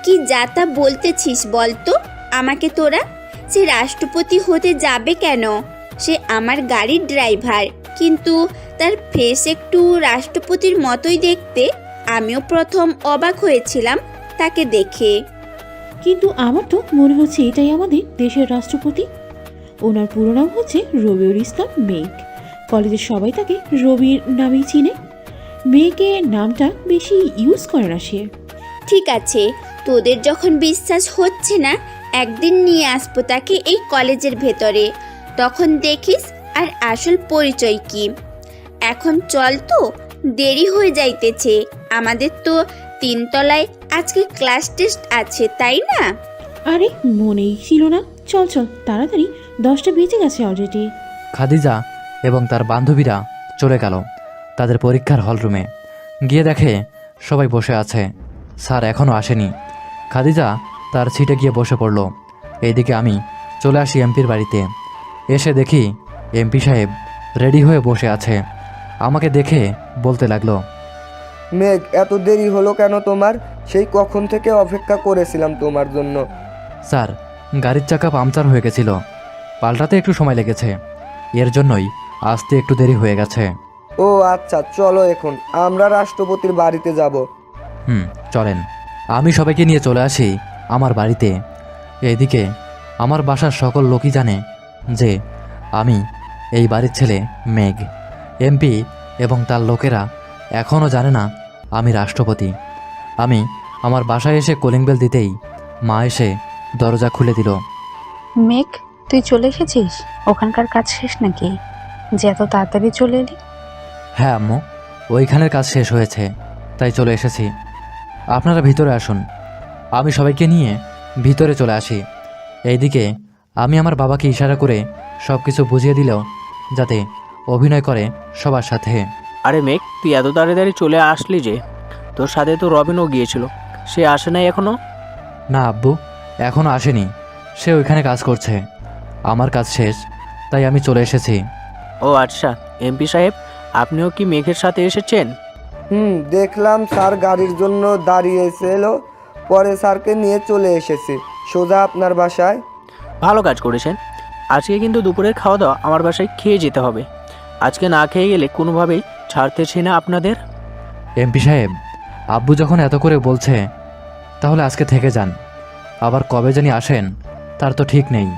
কি যাতা বলতেছিস বলতো আমাকে তোরা? সে রাষ্ট্রপতি হতে যাবে কেন? সে আমার গাড়ির ড্রাইভার, কিন্তু তার ফেস একটু রাষ্ট্রপতির মতোই দেখতে। আমিও প্রথম অবাক হয়েছিলাম তাকে দেখে। কিন্তু আমার তো মনে হচ্ছে এটাই আমাদের দেশের রাষ্ট্রপতি। ওনার পুরো নাম হচ্ছে রবিউল ইসলাম মেঘ। কলেজের সবাই তাকে রবির নামেই চিনে। মেঘে নামটা বেশি ইউজ করে না সে। ঠিক আছে, তোদের যখন বিশ্বাস হচ্ছে না, একদিন নিয়ে আসবো তাকে এই কলেজের ভেতরে, তখন দেখিস আর আসল পরিচয় কি। এখন চল তো, দেরি হয়ে যাইতেছে। আমাদের তো 3 তলায় আজকে ক্লাস টেস্ট আছে, তাই না? আরে মনেই ছিল না। চল তাড়াতাড়ি, 10টা বেজে গেছে অলরেডি। খাদিজা এবং তার বান্ধবীরা চলে গেল তাদের পরীক্ষার হলরুমে। গিয়ে দেখে সবাই বসে আছে, স্যার এখনও আসেনি। খাদিজা তার সিটে গিয়ে বসে পড়ল। এইদিকে আমি চলে আসি এমপির বাড়িতে। এসে দেখি এমপি সাহেব রেডি হয়ে বসে আছে। আমাকে দেখে বলতে লাগলো, মেঘ, এত দেরি হলো কেন তোমার? সেই কখন থেকে অপেক্ষা করেছিলাম তোমার জন্য। স্যার গাড়ির চাকা পাংচার হয়ে গেছিল, পাল্টাতে একটু সময় লেগেছে, এর জন্যই আসতে একটু দেরি হয়ে গেছে। ও আচ্ছা, চলো এখন আমরা রাষ্ট্রপতির বাড়িতে যাব। চলেন। আমি সবাইকে নিয়ে চলে আসি আমার বাড়িতে। এইদিকে আমার বাসার সকল লোকই জানে যে আমি এই বাড়ির ছেলে মেঘ। এমপি এবং তার লোকেরা এখনও জানে না আমি রাষ্ট্রপতি। আমি আমার বাসায় এসে কলিং বেল দিতেই মা এসে দরজা খুলে দিল। মেঘ, তুই চলে এসেছিস? ওখানকার কাজ শেষ নাকি যে এত তাড়াতাড়ি চলে এলি? হ্যাঁ আম্মু, ওইখানের কাজ শেষ হয়েছে, তাই চলে এসেছি। আপনারা ভিতরে আসুন। আমি সবাইকে নিয়ে ভিতরে চলে আসি। এইদিকে আমি আমার বাবাকে ইশারা করে সব কিছু বুঝিয়ে দিলেও যাতে অভিনয় করে সবার সাথে। আরে মেঘ, তুই এত তাড়াতাড়ি চলে আসলি যে? তোর সাথে তো রবিনও গিয়েছিল, সে আসে নাই এখনো? না আব্বু, এখনও আসেনি, সে ওইখানে কাজ করছে। আমার কাজ শেষ, তাই আমি চলে এসেছি। ও আচ্ছা, এমপি সাহেব আপনিও কি মেঘের সাথে এসেছেন? দেখলাম স্যার গাড়ির জন্য দাঁড়িয়েছিল। পরে স্যারকে নিয়ে চলে এসেছি সোজা আপনার বাসায়। ভালো কাজ করেছেন। আজকে কিন্তু দুপুরের খাওয়া দাওয়া আমার বাসায় খেয়ে যেতে হবে। আজকে না খেয়ে গেলে কোনোভাবেই ছাড়তেছি না আপনাদের। এমপি সাহেব, আব্বু যখন এত করে বলছে তাহলে আজকে থেকে যান। আবার কবে জানি আসেন তার তো ঠিক নেই।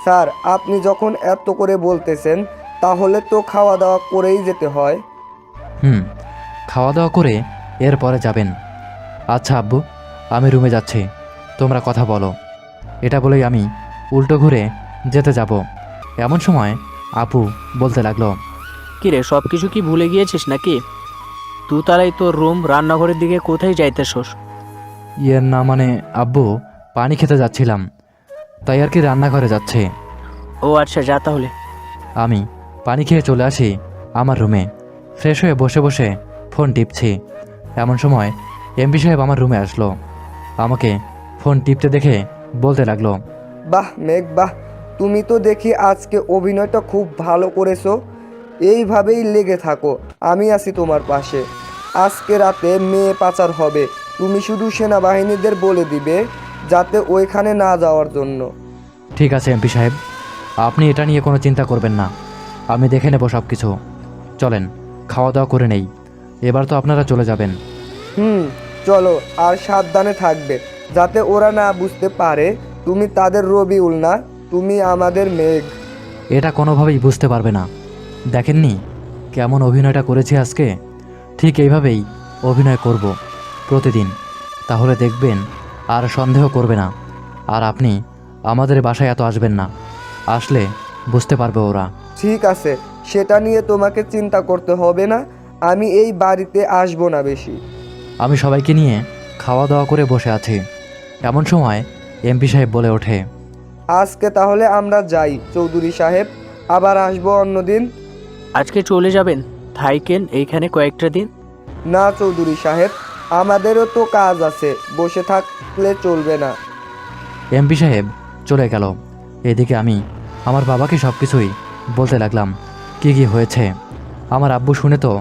স্যার, আপনি যখন এত করে বলতেছেন তাহলে তো খাওয়া দাওয়া করেই যেতে হয়। খাওয়া দাওয়া করে এরপরে যাবেন। আচ্ছা আব্বু, আমি রুমে যাচ্ছি, তোমরা কথা বলো। এটা বলেই আমি উল্টো ঘুরে যেতে যাব। এমন সময় আপু বলতে লাগলো, কিরে, সব কিছু কি ভুলে গিয়েছিস নাকি? দুতলায় তোর রুম, রান্নাঘরের দিকে কোথায় যাইতেছস? না মানে আব্বু, পানি খেতে যাচ্ছিলাম, তাই আর কি রান্নাঘরে যাচ্ছে। ও আচ্ছা, যা তাহলে। আমি পানি খেয়ে চলে আসি আমার রুমে। ফ্রেশ হয়ে বসে বসে ফোন টিপছি। এমন সময় এমপি সাহেব আমার রুমে আসলো। আমাকে ফোন টিপতে দেখে বলতে লাগলো, বাহ মেঘ বাহ, তুমি তো দেখি আজকে অভিনয়টা খুব ভালো করেছো। এইভাবেই লেগে থাকো, আমি আছি তোমার পাশে। আজকে রাতে মেয়ে পাচার হবে, তুমি শুধু সেনাবাহিনীদের বলে দিবে যাতে ওইখানে না যাওয়ার জন্য। ঠিক আছে এমপি সাহেব, আপনি এটা নিয়ে কোনো চিন্তা করবেন না, আমি দেখে নেব সব কিছু। চলেন খাওয়া দাওয়া করে নেই, এবার তো আপনারা চলে যাবেন। চলো, আর সাবধানে থাকবে যাতে ওরা না বুঝতে পারে তুমি তাদের রবিউল না, তুমি আমাদের মেঘ। এটা কোনোভাবেই বুঝতে পারবে না। দেখেননি কেমন অভিনয়টা করেছি আজকে? ঠিক এইভাবেই অভিনয় করব প্রতিদিন, তাহলে দেখবেন আর সন্দেহ করবে না। আর আপনি আমাদের বাসায় এত আসবেন না, আসলে বুঝতে পারবে ওরা। ঠিক আছে, সেটা নিয়ে তোমাকে চিন্তা করতে হবে না, আমি এই বাড়িতে আসবো না বেশি। আমি সবাইকে নিয়ে খাওয়া দাওয়া করে বসে আছি। এমন সময় এমপি সাহেব বলে ওঠে, আজকে তাহলে আমরা যাই চৌধুরী সাহেব, আবার আসবো অন্যদিন। আজকে চলে যাবেন? থাইকেন এইখানে কয়েকটা দিন। না চৌধুরী সাহেব, আমাদেরও তো কাজ আছে, বসে থাকলে চলবে না। এমপি সাহেব চলে গেল। এদিকে আমি আমার বাবাকে সব কিছুই বলতে লাগলাম, কি কি হয়েছে। আমার আব্বু শুনে তো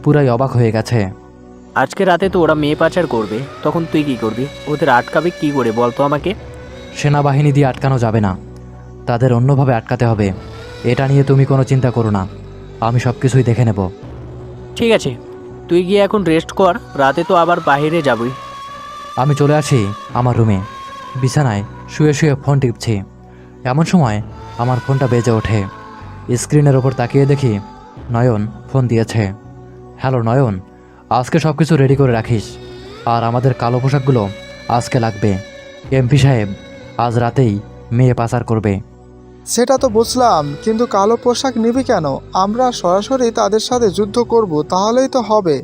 পুরাই অবাক হয়ে গেছে। আজকে রাতে তো ওরা মেয়ে পাচার করবে, তখন তুই কি করবি? ওদের আটকাবে কি করে বলতো আমাকে? সেনাবাহিনী দিয়ে আটকানো যাবে না, তাদের অন্যভাবে আটকাতে হবে। এটা নিয়ে তুমি কোনো চিন্তা করো না, আমি সব কিছুই দেখে নেব। ঠিক আছে, তুই গিয়ে এখন রেস্ট কর, রাতে তো আবার বাইরে যাবই। আমি চলে আসি আমার রুমে, বিছানায় শুয়ে শুয়ে ফোন টিপছি। এমন সময় আমার ফোনটা বেজে ওঠে। স্ক্রিনের ওপর তাকিয়ে দেখি নয়ন ফোন দিয়েছে। হ্যালো নয়ন, আজকে সব কিছু রেডি করে রাখিস, আর আমাদের কালো পোশাকগুলো আজকে লাগবে। এমপি সাহেব আজ রাতেই মেয়ে পাচার করবে। সেটা তো বুঝলাম, কিন্তু কালো পোশাক নিবি কেন? আমরা সরাসরি তাদের সাথে যুদ্ধ করব, তাহলেই তো হবে।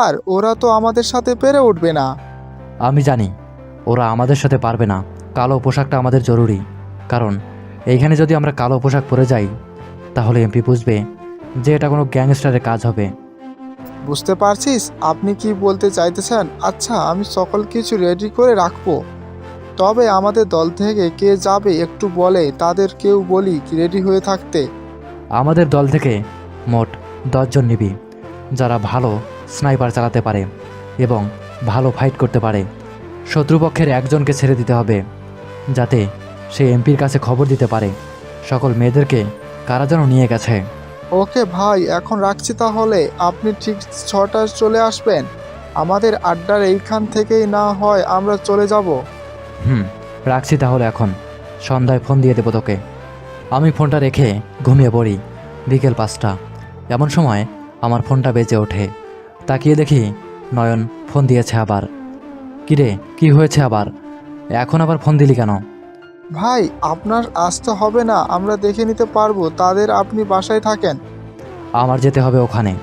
আর ওরা তো আমাদের সাথে পেরে উঠবে না। আমি জানি ওরা আমাদের সাথে পারবে না, কালো পোশাকটা আমাদের জরুরি। কারণ এইখানে যদি আমরা কালো পোশাক পরে যাই তাহলে এমপি বুঝবে যে এটা কোনো গ্যাংস্টারের কাজ হবে। বুঝতে পারছিস আপনি কি বলতে চাইতেছেন? আচ্ছা, আমি সকল কিছু রেডি করে রাখবো, তবে আমাদের দল থেকে কে যাবে একটু বলে তাদের কেউ বলি রেডি হয়ে থাকতে। আমাদের দল থেকে মোট 10 জন নিবি, যারা ভালো স্নাইপার চালাতে পারে এবং ভালো ফাইট করতে পারে। শত্রুপক্ষের একজনকে ছেড়ে দিতে হবে, যাতে সে এমপির কাছে খবর দিতে পারে সকল মেয়েদেরকে কারা যেন নিয়ে গেছে। ওকে ভাই, এখন রাখছি তাহলে। আপনি ঠিক 6টায় চলে আসবেন। আমাদের আড্ডার এইখান থেকেই না হয় আমরা চলে যাব। রাখছি তাহলে, এখন সন্ধ্যায় ফোন দিয়ে দেবো তোকে। আমি ফোনটা রেখে ঘুমিয়ে পড়ি। বিকেল 5টা। এমন সময় আমার ফোনটা বেজে ওঠে। তাকিয়ে দেখি নয়ন ফোন দিয়েছে আবার। কিরে, কি হয়েছে আবার? এখন আবার ফোন দিলি কেন? ভাই, আপনার আসতে হবে না, আমরা দেখে নিতে পারবো তাদের। আপনি বাসায় থাকেন। আমার যেতে হবে ওখানে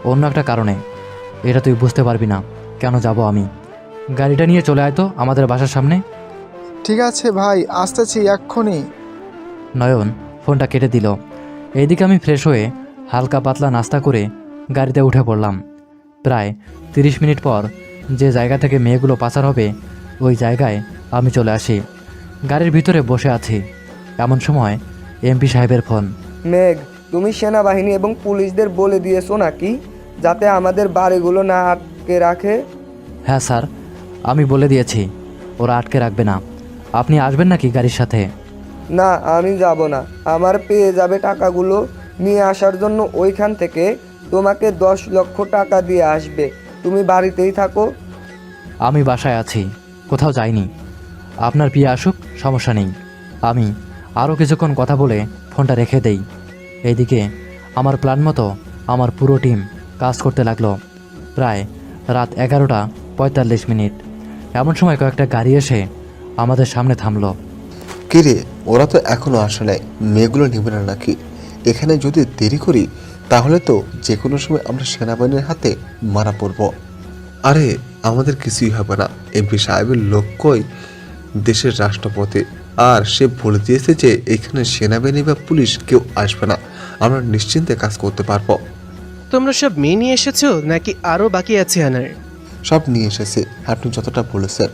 অন্য একটা কারণে। এটা তুই বুঝতে পারবি না কেন যাব আমি। গাড়িটা নিয়ে চলে আয় তো আমাদের বাসার সামনে। ঠিক আছে ভাই, আসতেছি এক্ষুনি। নয়ন ফোনটা কেটে দিল। এইদিকে আমি ফ্রেশ হয়ে হালকা পাতলা নাস্তা করে গাড়িতে উঠে পড়লাম। প্রায় 30 মিনিট পর যে জায়গা থেকে মেয়েগুলো পাচার হবে ওই জায়গায় আমি চলে আসি। গাড়ির ভিতরে বসে আছি। এমন সময় এমপি সাহেবের ফোন। মেঘ, তুমি সেনাবাহিনী এবং পুলিশদের বলে দিয়েছো নাকি যাতে আমাদের বাড়িগুলো না আটকে রাখে? হ্যাঁ স্যার, আমি বলে দিয়েছি ওরা আটকে রাখবে না। আপনি আসবেন নাকি গাড়ির সাথে? না, আমি যাব না। আমার পেয়ে যাবে টাকাগুলো নিয়ে আসার জন্য ওইখান থেকে তোমাকে 10 লক্ষ টাকা দিয়ে আসবে। তুমি বাড়িতেই থাকো। আমি বাসায় আছি, কোথাও যাইনি। আপনার বিয়ে আসুক, সমস্যা নেই। আমি আরও কিছুক্ষণ কথা বলে ফোনটা রেখে দেই। এইদিকে আমার প্ল্যান মতো আমার পুরো টিম কাজ করতে লাগলো। প্রায় রাত 11:45। এমন সময় কয়েকটা গাড়ি এসে আমাদের সামনে থামলো। কিরে, ওরা তো এখনো আসে নাই, মেয়েগুলো নেবে না নাকি? এখানে যদি দেরি করি তাহলে তো যে কোনো সময় আমরা সেনাবাহিনীর হাতে মারা পড়ব। আরে আমাদের কিছুই হবে না, এমপি সাহেবের লক্ষ্যই দেশের রাষ্ট্রপতি, আর সে বলে দিয়েছে যে এখানে সেনাবাহিনী বা পুলিশ কেউ আসবে না, আমরা নিশ্চিন্তে কাজ করতে পারবো। তোমরা সব মেয়ে নিয়ে এসেছো নাকি আরো বাকি আছে আনার? সব নিয়ে এসেছে, আপনি যতটা বলেছেন।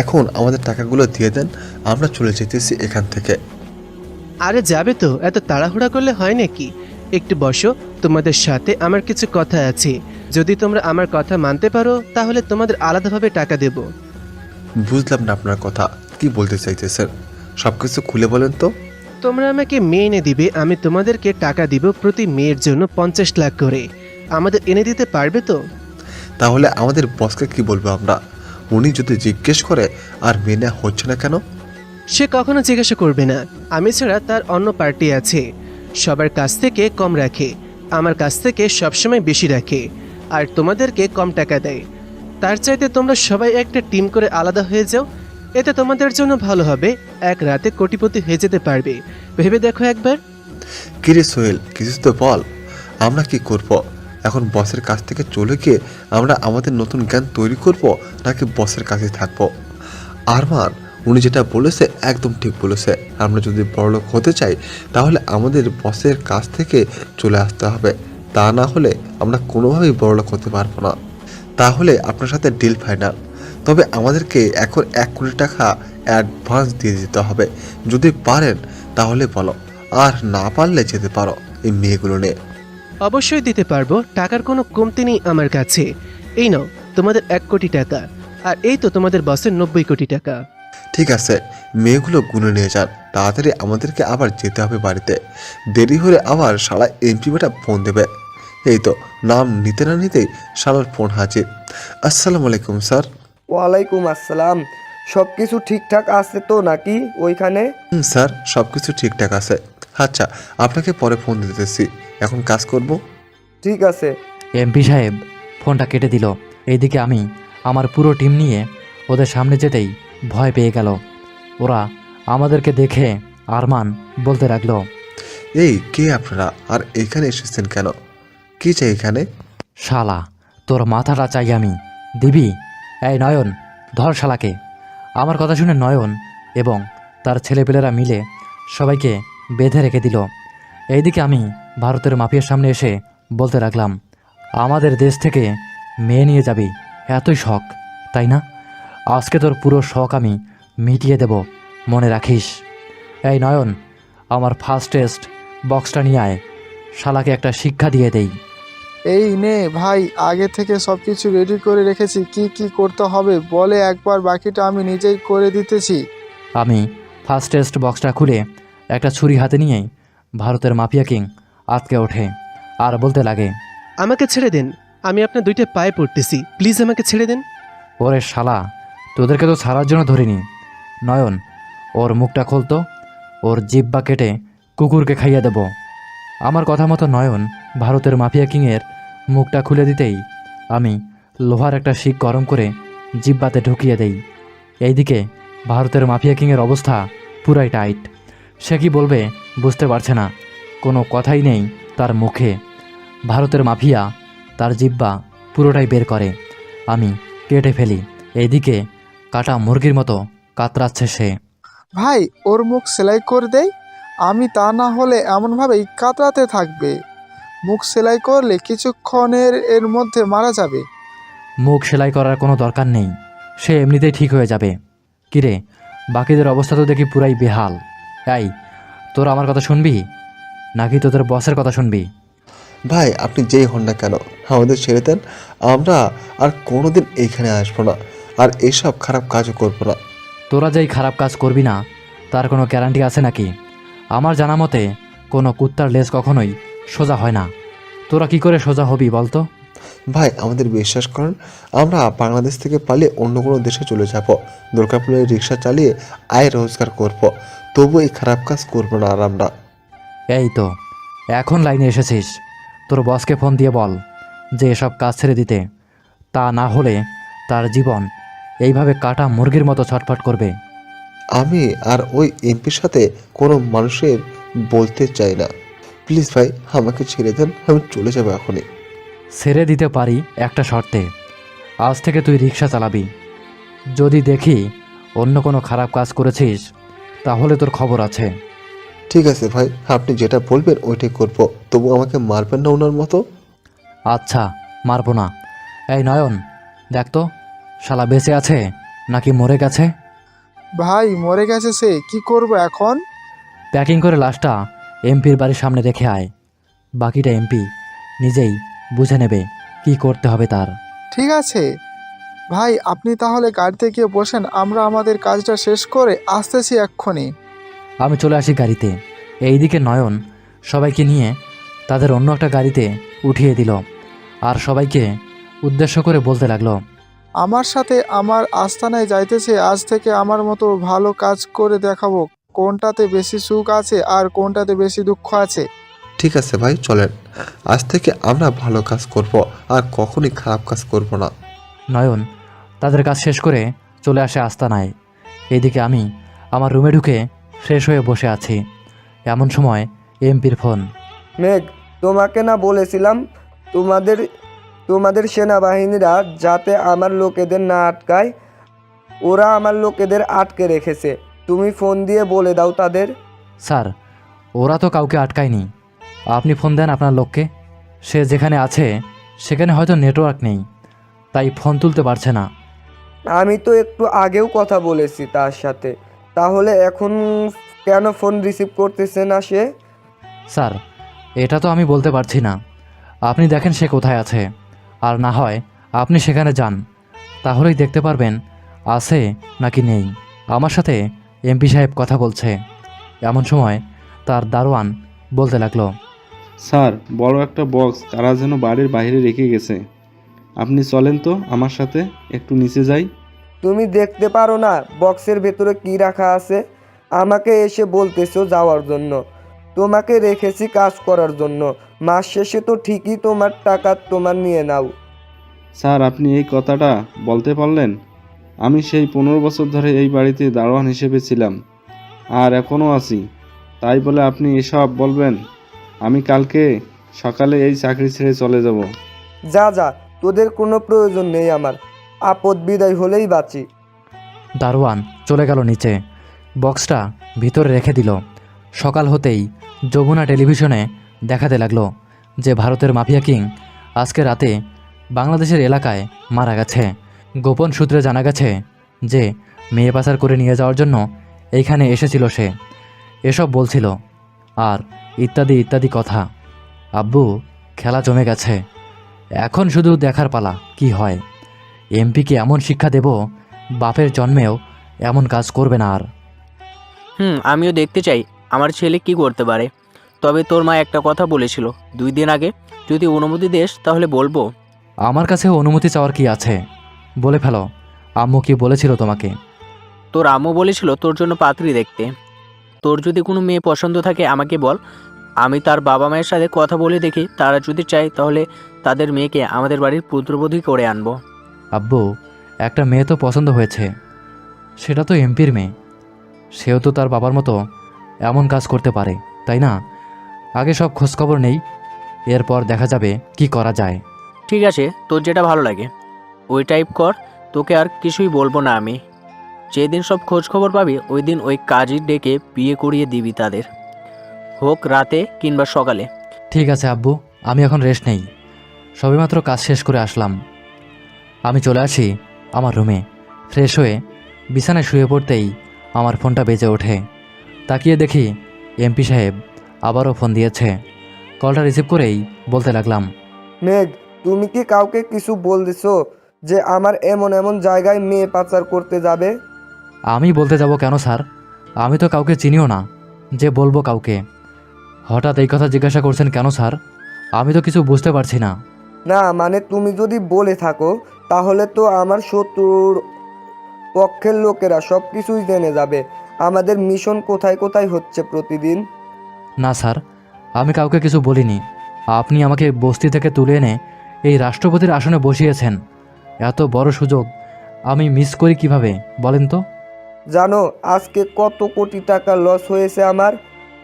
এখন আমাদের টাকাগুলো দিয়ে দেন, আমরা চলে যেতেছি এখান থেকে। আরে যাবে তো, এত তাড়াহুড়া করলে হয় নাকি? একটু বসো, তোমাদের সাথে আমার কিছু কথা আছে। যদি তোমরা আমার কথা মানতে পারো তাহলে তোমাদের আলাদাভাবে টাকা দেব। বুঝলাম না আপনার কথা, কি বলতে চাইতেছেন? সবকিছু খুলে বলেন তো। তোমরা আমাকে মেয়ে এনে দিবে, আমি তোমাদেরকে টাকা দিব প্রতি মেয়ের জন্য 50 লাখ করে। আমাদের এনে দিতে পারবে তো? তাহলে আমাদের বসকে কি বলবো আমরা? উনি যদি জিজ্ঞেস করে আর মেনে হচ্ছে না কেন? সে কখনো জিজ্ঞাসা করবে না। আমি ছাড়া তার অন্য পার্টি আছে, সবার কাছ থেকে কম রাখে, আমার কাছ থেকে সবসময় বেশি রাখে, আর তোমাদেরকে কম টাকা দেয়। তার চাইতে তোমরা সবাই একটা টিম করে আলাদা হয়ে যাও, এতে তোমাদের জন্য ভালো হবে। এক রাতে কোটিপতি হয়ে যেতে পারবে, ভেবে দেখো একবার। কিরে সোহেল, কিছু তো বল, আমরা কি করব? এখন বসের কাছ থেকে চলে গিয়ে আমরা আমাদের নতুন জ্ঞান তৈরি করব, নাকি বসের কাছে থাকবো? আরমান, উনি যেটা বলেছে একদম ঠিক বলেছে। আমরা যদি বড়লোক হতে চাই তাহলে আমাদের বসের কাছ থেকে চলে আসতে হবে, তা না হলে আমরা কোনোভাবেই বড়লোক হতে পারবো না। তাহলে আপনার সাথে ডিল ফাইনাল, তবে আমাদেরকে এখন 1 কোটি টাকা অ্যাডভান্স দিয়ে দিতে হবে। যদি পারেন তাহলে বলো, আর না পারলে যেতে পারো এই মেয়েগুলো নিয়ে। অবশ্যই দিতে পারবো, টাকার কোনো কমতি নেই আমার কাছে। এই নাও তোমাদের 1 কোটি টাকা, আর এই তো তোমাদের বসের 90 কোটি টাকা। ঠিক আছে, মেয়েগুলো গুনে নিয়ে যান, তাড়াতাড়ি আমাদেরকে আবার যেতে হবে বাড়িতে। দেরি হলে আবার শালা এমপি বেটা ফোন দেবে। এই তো নাম নিতে না নিতেই শালার ফোন হাজির। আসসালামু আলাইকুম স্যার। ওয়ালাইকুম আসসালাম। সব কিছু ঠিকঠাক আছে তো নাকি ওইখানে? স্যার, সব কিছু ঠিকঠাক আছে। আচ্ছা, আপনাকে পরে ফোন দিতেছি, এখন কাজ করব। ঠিক আছে। এমপি সাহেব ফোনটা কেটে দিল। এইদিকে আমি আমার পুরো টিম নিয়ে ওদের সামনে যেতেই ভয় পেয়ে গেল। ওরা আমাদেরকে দেখে আরমান বলতে লাগলো, এই কে আপনারা, আর এখানে এসেছেন কেন? কি চাই এখানে? শালা তোর মাথাটা চাই আমি, দিবি? এই নয়ন, ধর শালাকে। আমার কথা শুনে নয়ন এবং তার ছেলেপেলেরা মিলে সবাইকে বেঁধে রেখে দিল। এইদিকে আমি ভারতের মাফিয়ার সামনে এসে বলতে লাগলাম, আমাদের দেশ থেকে মেয়ে নিয়ে যাবি, এতই শখ তাই না? আজকে তোর পুরো শখ আমি মিটিয়ে দেব, মনে রাখিস। এই নয়ন, আমার ফাস্টেস্ট বক্সটা নিয়ে আয়, শালাকে একটা শিক্ষা দিয়ে দেই। এই নে ভাই, আগে থেকে সব কিছু রেডি করে রেখেছি, কি কি করতে হবে বলে একবার, বাকিটা আমি নিজেই করে দিতেছি। আমি ফাস্টেস্ট বক্সটা খুলে একটা ছুরি হাতে নিয়েই ভারতের মাফিয়া কিং আটকে ওঠে আর বলতে লাগে, আমাকে ছেড়ে দেন, আমি আপনার 2টা পায়ে পড়তেছি, প্লিজ আমাকে ছেড়ে দেন। ওরে শালা, তোদেরকে তো ছাড়ার জন্য ধরিনি। নয়ন, ওর মুখটা খুলতো, ওর জিব্বা কেটে কুকুরকে খাইয়ে দেব। আমার কথা মতো নয়ন ভারতের মাফিয়া কিংয়ের মুখটা খুলে দিতেই আমি লোহার একটা শিক গরম করে জিব্বাতে ঢুকিয়ে দেই। এইদিকে ভারতের মাফিয়া কিংয়ের অবস্থা পুরাই টাইট। সে কি বলবে বুঝতে পারছে না, কোনো কথাই নেই তার মুখে। ভারতের মাফিয়া তার জিব্বা পুরোটাই বের করে, আমি কেটে ফেলি। এইদিকে কাটা মুরগির মতো কাতরাচ্ছে সে। ভাই, ওর মুখ সেলাই করে দেই আমি, তা না হলে এমনভাবেই কাতরাতে থাকবে। মুখ সেলাই করলে কিছুক্ষণের এর মধ্যে মারা যাবে। মুখ সেলাই করার কোনো দরকার নেই, সে এমনিতেই ঠিক হয়ে যাবে। কিরে, বাকিদের অবস্থা তো দেখি পুরাই বেহাল। এই, তোরা আমার কথা শুনবি নাকি তোদের বসের কথা শুনবি? ভাই, আপনি যেই হন না কেন আমাদের ছেড়ে দেন, আমরা আর কোনোদিন এইখানে আসবো না। আর এইসব খারাপ কাজও করবো না। তোরা যেই খারাপ কাজ করবি না তার কোনো গ্যারান্টি আছে নাকি? আমার জানা মতে কোনো কুত্তার লেজ কখনোই সোজা হয় না। তোরা কি করে সোজা হবি বলতো? ভাই আমাদের বিশ্বাস করেন, আমরা বাংলাদেশ থেকে পালিয়ে অন্য কোনো দেশে চলে যাব, দরকার পড়লে রিক্সা চালিয়ে আয় রোজগার করব, তবু এই খারাপ কাজ করবো না আর আমরা। এই তো এখন লাইনে এসেছিস, তোর বসকে ফোন দিয়ে বল যে এসব কাজ ছেড়ে দিতে। তা না হলে তার জীবন এইভাবে কাটা মুরগির মতো ছটফট করবে। আমি আর ওই এমপির সাথে কোনো মানুষের বলতে চাই না, প্লিজ ভাই আমাকে ছেড়ে দেন, আমি চলে যাবো এখনই। ছেড়ে দিতে পারি একটা শর্তে, আজ থেকে তুই রিক্সা চালাবি। যদি দেখি অন্য কোনো খারাপ কাজ করেছিস তাহলে তোর খবর আছে। ঠিক আছে ভাই, আপনি যেটা বলবেন ওইটাই করবো, তবু আমাকে মারবেন না ওনার মতো। আচ্ছা মারবো না। এই নয়ন, দেখ তো শালা বেঁচে আছে নাকি মরে গেছে। ভাই মরে গেছে সে, কি করব এখন? প্যাকিং করে লাশটা এমপির বাড়ির সামনে রেখে আয়, বাকিটা এমপি নিজেই বুঝে নেবে কি করতে হবে তার। ঠিক আছে ভাই, আপনি তাহলে গাড়িতে গিয়ে বসেন, আমরা আমাদের কাজটা শেষ করে আসতেছি এক্ষুনি। আমি চলে আসি গাড়িতে। এইদিকে নয়ন সবাইকে নিয়ে তাদের অন্য একটা গাড়িতে উঠিয়ে দিল আর সবাইকে উদ্দেশ্য করে বলতে লাগলো, আমার সাথে আমার আস্তানায় যাইতেছে, আজ থেকে আমার মতো ভালো কাজ করে দেখাবো কোনটাতে বেশি সুখ আছে আর কোনটাতে বেশি দুঃখ আছে। ঠিক আছে ভাই চলেন, আজ থেকে আমরা ভালো কাজ করব আর কখনই খারাপ কাজ করব না। নয়ন তাদের কাজ শেষ করে চলে আসে আস্তানায়। এদিকে আমি আমার রুমে ঢুকে ফ্রেশ হয়ে বসে আছি। এমন সময় এমপির ফোন। মেঘ, তোমাকে না বলেছিলাম তোমাদের সেনাবাহিনীরা যাতে আমার লোকেদের না আটকায়, ওরা আমার লোকেদের আটকে রেখেছে। তুমি ফোন দিয়ে বলে দাও তাদের। স্যার, ওরা তো কাউকে আটকায়নি, আপনি ফোন দেন আপনার লোককে। সে যেখানে আছে সেখানে হয়তো নেটওয়ার্ক নেই, তাই ফোন তুলতে পারছে না। আমি তো একটু আগেও কথা বলেছি তার সাথে, তাহলে এখন কেন ফোন রিসিভ করতেছে না সে? স্যার, এটা তো আমি বলতে পারছি না, আপনি দেখেন সে কোথায় আছে, আর না হয় আপনি সেখানে যান, তাহলেই দেখতে পারবেন আছে নাকি নেই। আমার সাথে এমপি সাহেব কথা বলছে। এমন সময় তার দারোয়ান বলতে লাগলো, স্যার বড় একটা বক্স কারা যেন বাড়ির বাইরে রেখে গেছে, আপনি চলেন তো আমার সাথে, একটু নিচে যাই। তুমি দেখতে পারো না বক্সের ভেতরে কি রাখা আছে? আমাকে এসে বলতেছো যাওয়ার জন্য? তোমাকে রেখেছি কাজ করার জন্য, মাস শেষে তো ঠিকই তোমার টাকা তোমার নিয়ে নাও। স্যার আপনি এই কথাটা বলতে পারলেন? আমি সেই 15 বছর ধরে এই বাড়িতে দারোয়ান হিসেবে ছিলাম আর এখনও আছি, তাই বলে আপনি এসব বলবেন? আমি কালকে সকালে এই চাকরি ছেড়ে চলে যাব। যা যা, তোদের কোনো প্রয়োজন নেই আমার, আপদ বিদায় হলেই বাঁচি। দারোয়ান চলে গেল নিচে, বক্সটা ভিতরে রেখে দিল। সকাল হতেই যমুনা টেলিভিশনে দেখাতে লাগলো যে ভারতের মাফিয়া কিং আজকে রাতে বাংলাদেশের এলাকায় মারা গেছে। গোপন সূত্রে জানা গেছে যে মেয়ে পাচার করে নিয়ে যাওয়ার জন্য এইখানে এসেছিল সে, এসব বলছিল আর ইত্যাদি ইত্যাদি কথা। আব্বু, খেলা জমে গেছে, এখন শুধু দেখার পালা কি হয়। এমপিকে এমন শিক্ষা দেব, বাপের জন্মেও এমন কাজ করবে না আর। আমিও দেখতে চাই আমার ছেলে কি করতে পারে। তবে তোর মা একটা কথা বলেছিল 2 দিন আগে, যদি অনুমতি দেস তাহলে বলবো। আমার কাছে অনুমতি চাওয়ার কি আছে, বলে ফেলো। আম্মু কি বলেছিল তোমাকে? তোর আম্মু বলেছিল তোর জন্য পাত্রী দেখতে। তোর যদি কোনো মেয়ে পছন্দ থাকে আমাকে বল, আমি তার বাবা মায়ের সাথে কথা বলে দেখি, তারা যদি চায় তাহলে তাদের মেয়েকে আমাদের বাড়ির পুত্রবধূ করে আনবো। আব্বু, একটা মেয়ে তো পছন্দ হয়েছে, সেটা তো এমপির মেয়ে, সেও তো তার বাবার মতো এমন কাজ করতে পারে, তাই না? আগে সব খোঁজখবর নেই, এরপর দেখা যাবে কি করা যায়। ঠিক আছে, তোর যেটা ভালো লাগে ওই টাইপ কর, তোকে আর কিছুই বলবো না আমি। যেদিন সব খোঁজ খবর পাবি ওই দিন ওই কাজী ডেকে বিয়ে করিয়ে দিবি তাদের, হোক রাতে কিংবা সকালে। ঠিক আছে আব্বু, আমি এখন রেস্ট নেই, সবেমাত্র কাজ শেষ করে আসলাম। আমি চলে আসি আমার রুমে, ফ্রেশ হয়ে বিছানায় শুয়ে পড়তেই আমার ফোনটা বেজে ওঠে। তাকিয়ে দেখি এমপি সাহেব আবারও ফোন দিয়েছে। কলটা রিসিভ করেই বলতে লাগলাম, মেঘ, তুমি কি কাউকে কিছু বলতেছো? যে আমার এমন এমন জায়গায় মেয়ে পাচার করতে যাবে? আমি বলতে যাব কেন স্যার? আমি তো কাউকে চিনিও না যে বলবো কাউকে। হঠাৎ এই কথা জিজ্ঞাসা করছেন কেন স্যার? আমি তো কিছু বুঝতে পারছি না। না মানে তুমি যদি বলে থাকো তাহলে তো আমার শত্রুর পক্ষের লোকেরা সব কিছুই জেনে যাবে। আমাদের মিশন কোথায় কোথায় হচ্ছে প্রতিদিন। না স্যার, আমি কাউকে কিছু বলিনি। আপনি আমাকে বস্তি থেকে তুলে এনে এই রাষ্ট্রপতির আসনে বসিয়েছেন। এত বড় সুযোগ আমি মিস করি কিভাবে বলেন তো? জানো আজকে কত কোটি টাকা লস হয়েছে আমার?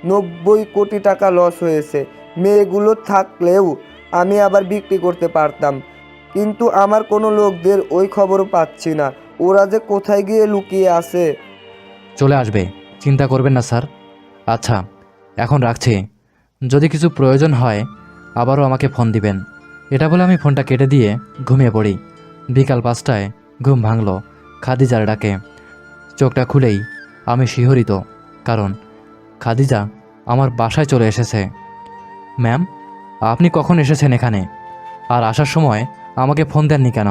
90 কোটি টাকা লস হয়েছে। মেয়েগুলো থাকলেও আমি আবার বিক্রি করতে পারতাম, কিন্তু আমার কোনো লোকদের ওই খবরও পাচ্ছি না। ওরা যে কোথায় গিয়ে লুকিয়ে আছে। চলে আসবে, চিন্তা করবেন না স্যার। আচ্ছা, এখন রাখছি। যদি কিছু প্রয়োজন হয় আবারও আমাকে ফোন দিবেন। এটা বলে আমি ফোনটা কেটে দিয়ে ঘুমিয়ে পড়ি। বিকাল 5টায় ঘুম ভাঙল খাদিজার ডাকে। চোখটা খুলেই আমি শিহরিত, কারণ খাদিজা আমার বাসায় চলে এসেছে। ম্যাম, আপনি কখন এসেছেন এখানে? আর আসার সময় আমাকে ফোন দেননি কেন?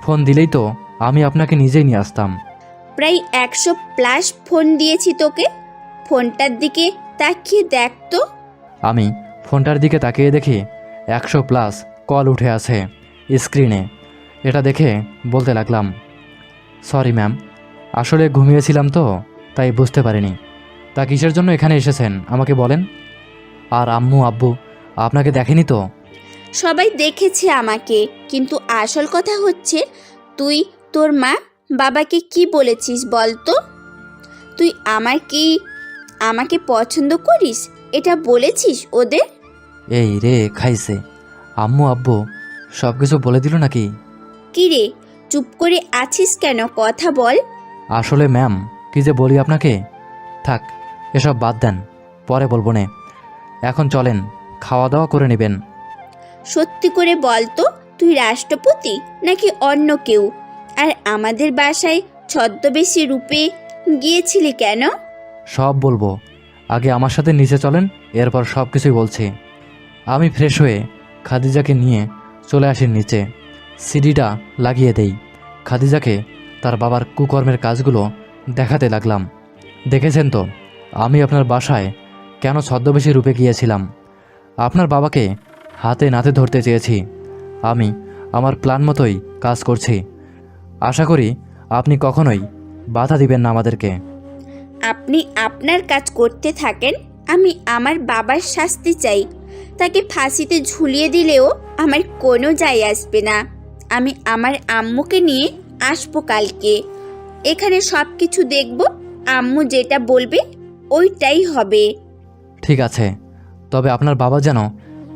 ফোন দিলেই তো আমি আপনাকে নিজেই নিয়ে আসতাম। প্রায় 100+ ফোন দিয়েছি তোকে। ফোনটার দিকে তাকিয়ে দেখ তো। আমি ফোনটার দিকে তাকিয়ে দেখি 100+ কল উঠে আছে স্ক্রিনে। এটা দেখে বলতে লাগলাম, সরি ম্যাম, আসলে ঘুমিয়েছিলাম তো তাই বুঝতে পারিনি। তা কিসের জন্য এখানে এসেছেন আমাকে বলেন। আর আম্মু আব্বু আপনাকে দেখেনি তো? সবাই দেখেছে আমাকে, কিন্তু আসল কথা হচ্ছে তুই তোর মা বাবাকে কি বলেছিস বল তো? তুই আমাকে পছন্দ করিস এটা বলেছিস ওদের? এই রে খাইছে, আম্মু আব্বু সব কিছু বলে দিল নাকি? কি রে, চুপ করে আছিস কেন? কথা বল। আসলে ম্যাম, কি যে বলি আপনাকে। থাক, এসব বাদ দেন, পরে বলবো নে। এখন চলেন, খাওয়া দাওয়া করে নেবেন। সত্যি করে বল তো, তুই রাষ্ট্রপতি নাকি অন্য কেউ? আর আমাদের বাসায় ছদ্মবেশী রূপে গিয়েছিলি কেন? সব বলবো, আগে আমার সাথে নিচে চলেন, এরপর সব কিছুই বলছি। আমি ফ্রেশ হয়ে খাদিজাকে নিয়ে চলে আসি নিচে। সিডিটা লাগিয়ে দেই। খাদিজাকে তার বাবার কুকর্মের কাজগুলো দেখাতে লাগলাম। দেখেছেন তো আমি আপনার বাসায় কেন ছদ্মবেশী রূপে গিয়েছিলাম? আপনার বাবাকে হাতে নাতে ধরতে চেয়েছি। আমি আমার প্ল্যান মতোই কাজ করছি। আশা করি আপনি কখনোই বাধা দিবেন না আমাদেরকে। আপনি আপনার কাজ করতে থাকেন, আমি আমার বাবার শাস্তি চাই। তাকে ফাঁসিতে ঝুলিয়ে দিলেও আমার কোনো যায় আসবে না। আমি আমার আম্মুকে নিয়ে আসবো কালকে। এখানে সব কিছু দেখব, আম্মু যেটা বলবে ওইটাই হবে। ঠিক আছে, তবে আপনার বাবা যেন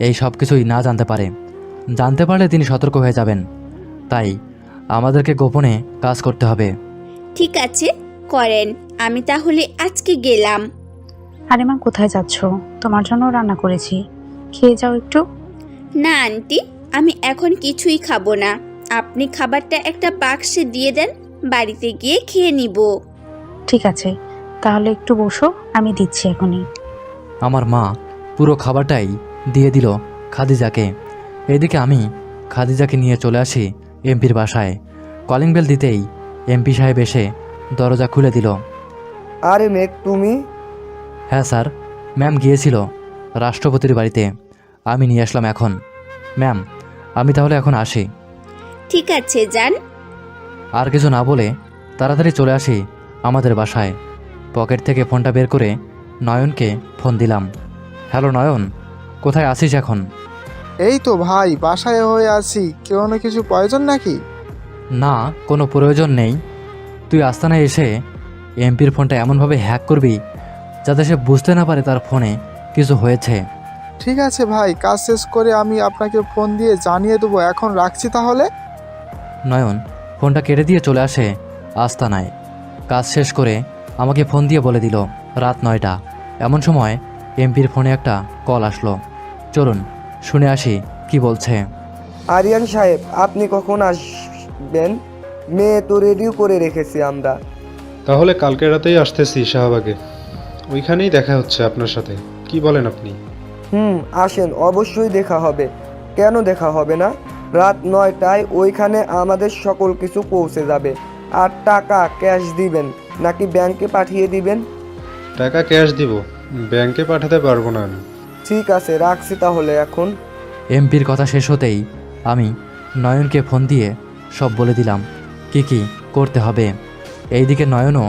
এই সব কিছুই না জানতে পারে। জানতে পারলে তিনি সতর্ক হয়ে যাবেন। তাই আমাদেরকে গোপনে কাজ করতে হবে। ঠিক আছে, করেন। আমি তাহলে আজকে গেলাম। আরে মা, কোথায় যাচ্ছ? তোমার জন্য রান্না করেছি, খেয়ে যাও একটু। না আন্টি, আমি এখন কিছুই খাবো না। আপনি খাবারটা একটা বাক্সে দিয়ে দেন, বাড়িতে গিয়ে খেয়ে নিব। ঠিক আছে, তাহলে একটু বসো, আমি দিচ্ছি এখনই। আমার মা পুরো খাবারটাই দিয়ে দিল খাদিজাকে। এদিকে আমি খাদিজাকে নিয়ে চলে আসি এমপির বাসায়। কলিং বেল দিতেই এমপি সাহেব এসে দরজা খুলে দিল। আরে মেঘ, তুমি? হ্যাঁ স্যার, ম্যাম গিয়েছিল রাষ্ট্রপতির বাড়িতে, আমি নিয়ে আসলাম এখন। ম্যাম, আমি তাহলে এখন আসি। ঠিক আছে, যান। আর কিছু না বলে তাড়াতাড়ি চলে আসি আমাদের বাসায়। পকেট থেকে ফোনটা বের করে নয়নকে ফোন দিলাম। হ্যালো নয়ন, কোথায় আছিস এখন? এই তো ভাই, বাসায় হয়ে আছি। কেউ না কিছু প্রয়োজন নাকি? না, কোনো প্রয়োজন নেই। তুই আস্তানায় এসে এমপির ফোনটা এমনভাবে হ্যাক করবি যাতে সে বুঝতে না পারে তার ফোনে কিছু হয়েছে। ঠিক আছে ভাই, কাজ শেষ করে আমি আপনাকে ফোন দিয়ে জানিয়ে দেবো। এখন রাখছি তাহলে। নয়ন ফোনটা কেটে দিয়ে চলে আসে আস্তানায়। কাজ শেষ করে আমাকে ফোন দিয়ে বলে দিল রাত 9টা। এমন সময় এমপির ফোনে একটা কল আসলো। চলুন শুনে আসি কি বলছে। আরিয়ান সাহেব, আপনি কখন আসবেন? মেয়ে তো রেডিও করে রেখেছি আমরা। তাহলে কালকে রাতেই আসতেছি শাহবাগে, ওইখানেই দেখা হচ্ছে আপনার সাথে। কি বলেন আপনি? আসেন, অবশ্যই দেখা হবে। কেন দেখা হবে না? রাত 9টায় ওইখানে আমাদের সকল কিছু পৌঁছে যাবে। আর টাকা ক্যাশ দিবেন নাকি ব্যাংকে পাঠিয়ে দিবেন? টাকা ক্যাশ দিব, ব্যাংকে পাঠাতে পারবো না আমি। ঠিক আছে, রাখছি তাহলে এখন। এমপির কথা শেষ হতেই আমি নয়নকে ফোন দিয়ে সব বলে দিলাম কি কি করতে হবে। এইদিকে নয়নও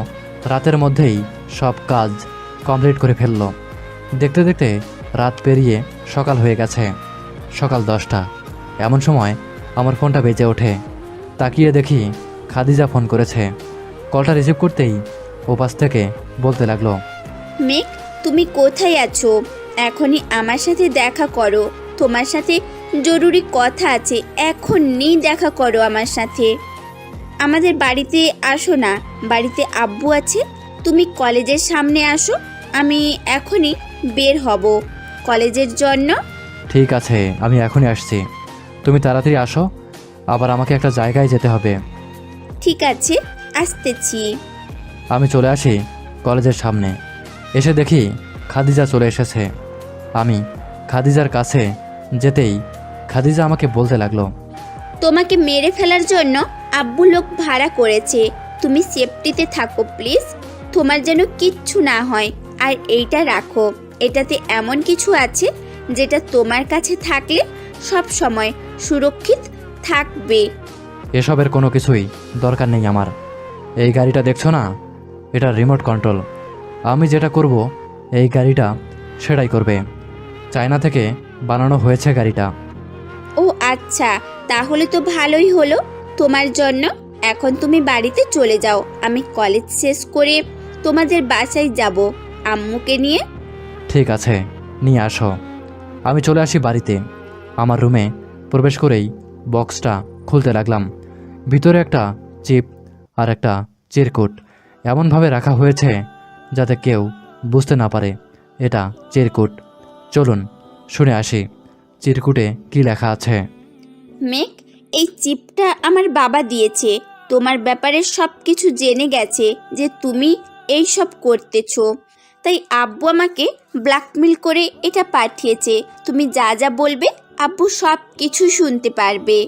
রাতের মধ্যেই সব কাজ কমপ্লিট করে ফেলল। দেখতে দেখতে রাত পেরিয়ে সকাল হয়ে গেছে, সকাল 10টা। এমন সময় আমার ফোনটা বেজে ওঠে। তাকিয়ে দেখি খাদিজা ফোন করেছে। কলটা রিসিভ করতেই ওপাশ থেকে বলতে লাগলো, মেঘ, তুমি কোথায় আছো? এখনই আমার সাথে দেখা করো, তোমার সাথে জরুরি কথা আছে, এখনই দেখা করো আমার সাথে। আমাদের বাড়িতে আসো না, বাড়িতে আব্বু আছে। তুমি কলেজের সামনে আসো, আমি এখনই বের হব কলেজের জন্য। ঠিক আছে, আমি এখনই আসছি, তুমি তাড়াতাড়ি আসো, আবার আমাকে একটা জায়গায় যেতে হবে। ঠিক আছে, আসতেছি। আমি চলে আসি কলেজের সামনে। এসে দেখি খাদিজা চলে এসেছে। আমি খাদিজার কাছে যেতেই খাদিজা আমাকে বলতে লাগলো, তোমাকে মেরে ফেলার জন্য আব্বু লোক ভাড়া করেছে, তুমি সেফটিতে থাকো প্লিজ, তোমার যেন কিচ্ছু না হয়। আর এইটা রাখো, এটাতে এমন কিছু আছে যেটা তোমার কাছে থাকলে সব সময় সুরক্ষিত থাকবে। এসবের কোনো কিছুই দরকার নেই আমার। এই গাড়িটা দেখছো না, এটা রিমোট কন্ট্রোল। আমি যেটা করব এই গাড়িটা সেটাই করবে। চায়না থেকে বানানো হয়েছে গাড়িটা। ও আচ্ছা, তাহলে তো ভালোই হলো তোমার জন্য। এখন তুমি বাড়িতে চলে যাও, আমি কলেজ শেষ করে তোমাদের বাসায় যাব আম্মুকে নিয়ে। ঠিক আছে, নিয়ে আসো। আমি চলে আসি বাড়িতে। আমার রুমে প্রবেশ করেই বক্সটা খুলতে লাগলাম। ভিতরে একটা চিপ আর একটা চিরকুট এমনভাবে রাখা হয়েছে যাতে কেউ বুঝতে না পারে এটা চিরকুট। চলুন শুনে আসি চিরকুটে কি লেখা আছে। মেঘ, এই চিপটা আমার বাবা দিয়েছে, তোমার ব্যাপারে সব কিছু জেনে গেছে যে তুমি এই সব করতেছো, তাই আব্বু আমাকে ব্ল্যাকমেল করে এটা পাঠিয়েছে। তুমি যা যা বলবে আব্বু সব কিছু শুনতে পারবে।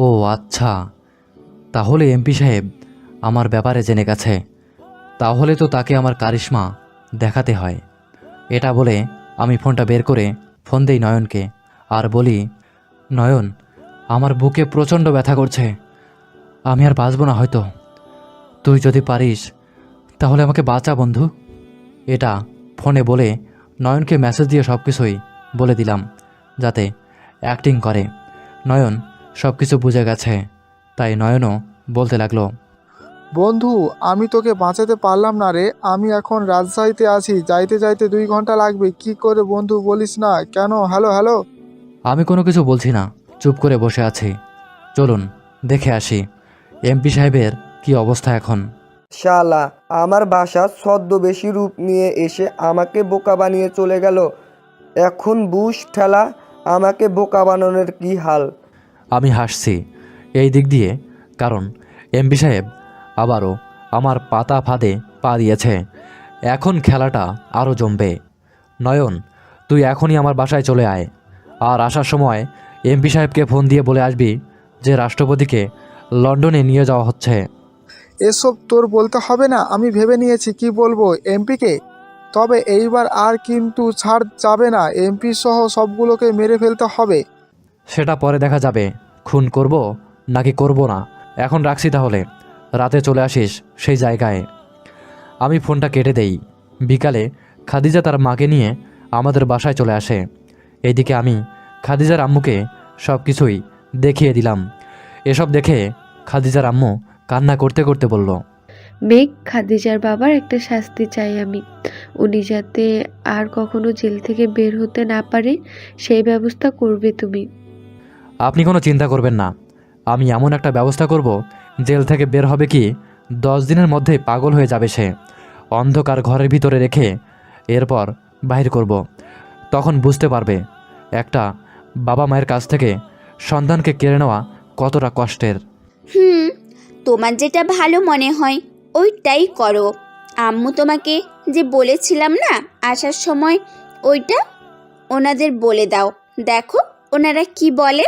ও আচ্ছা, তাহলে এমপি সাহেব আমার ব্যাপারে জেনে গেছে। তাহলে তো তাকে আমার কারিশমা দেখাতে হয়। এটা বলে আমি ফোনটা বের করে ফোন দেই নয়নকে আর বলি, নয়ন, আমার বুকে প্রচণ্ড ব্যথা করছে, আমি আর বাঁচব না হয়তো। তুই যদি পারিস তাহলে আমাকে বাঁচা বন্ধু। এটা ফোনে বলে নয়নকে মেসেজ দিয়ে সব কিছুই বলে দিলাম যাতে অ্যাক্টিং করে। নয়ন সব কিছু বুঝে গেছে, তাই নয়নও বলতে লাগলো, বন্ধু, আমি তোকে বাঁচাতে পারলাম না রে। আমি এখন রাজশাহীতে আছি, যাইতে যাইতে 2 ঘন্টা লাগবে। কি করে বন্ধু বলিস না কেন? Hello hello. আমি কোনো কিছু বলছি না, চুপ করে বসে আছি। চলুন দেখে আসি এমপি সাহেবের কি অবস্থা এখন। শালা আমার বাসা ছদ্মবেশী রূপ নিয়ে এসে আমাকে বোকা বানিয়ে চলে গেল। এখন বুশ ঠেলা আমাকে বোকা বানানোর কি হাল। আমি হাসছি এই দিক দিয়ে, কারণ এমপি সাহেব আবারও আমার পাতা ফাঁদে পা দিয়েছে। এখন খেলাটা আরও জমবে। নয়ন, তুই এখনই আমার বাসায় চলে আয়, আর আসার সময় এমপি সাহেবকে ফোন দিয়ে বলে আসবি যে রাষ্ট্রপতিকে লন্ডনে নিয়ে যাওয়া হচ্ছে। এসব তোর বলতে হবে না, আমি ভেবে নিয়েছি কি বলবো এমপিকে। তবে এইবার আর কিন্তু ছাড় যাবে না, এমপি সহ সবগুলোকে মেরে ফেলতে হবে। সেটা পরে দেখা যাবে, খুন করব নাকি করব না। এখন রাখছি তাহলে, রাতে চলে আসিস সেই জায়গায়। আমি ফোনটা কেটে দেই। বিকালে খাদিজা তার মাকে নিয়ে আমাদের বাসায় চলে আসে। এইদিকে আমি খাদিজার আম্মুকে সব কিছুই দেখিয়ে দিলাম। এসব দেখে খাদিজার আম্মু কান্না করতে করতে বলল, মেঘ, খাদিজার বাবার একটা শাস্তি চাই আমি। উনি যাতে আর কখনো জেল থেকে বের হতে না পারে সেই ব্যবস্থা করবে তুমি। আপনি কোনো চিন্তা করবেন না, আমি এমন একটা ব্যবস্থা করব জেল থেকে বের হবে কি 10 দিনের মধ্যে পাগল হয়ে যাবে সে। অন্ধকার ঘরের ভিতরে রেখে এরপর বাহির করব। তখন বুঝতে পারবে একটা বাবা মায়ের কাছ থেকে সন্তানকে কেড়ে নেওয়া কতটা কষ্টের। তোমার যেটা ভালো মনে হয় ওইটাই করো। আম্মু তোমাকে যে বলেছিলাম না আসার সময়, ওইটা ওনাদের বলে দাও, দেখো ওনারা কি বলে।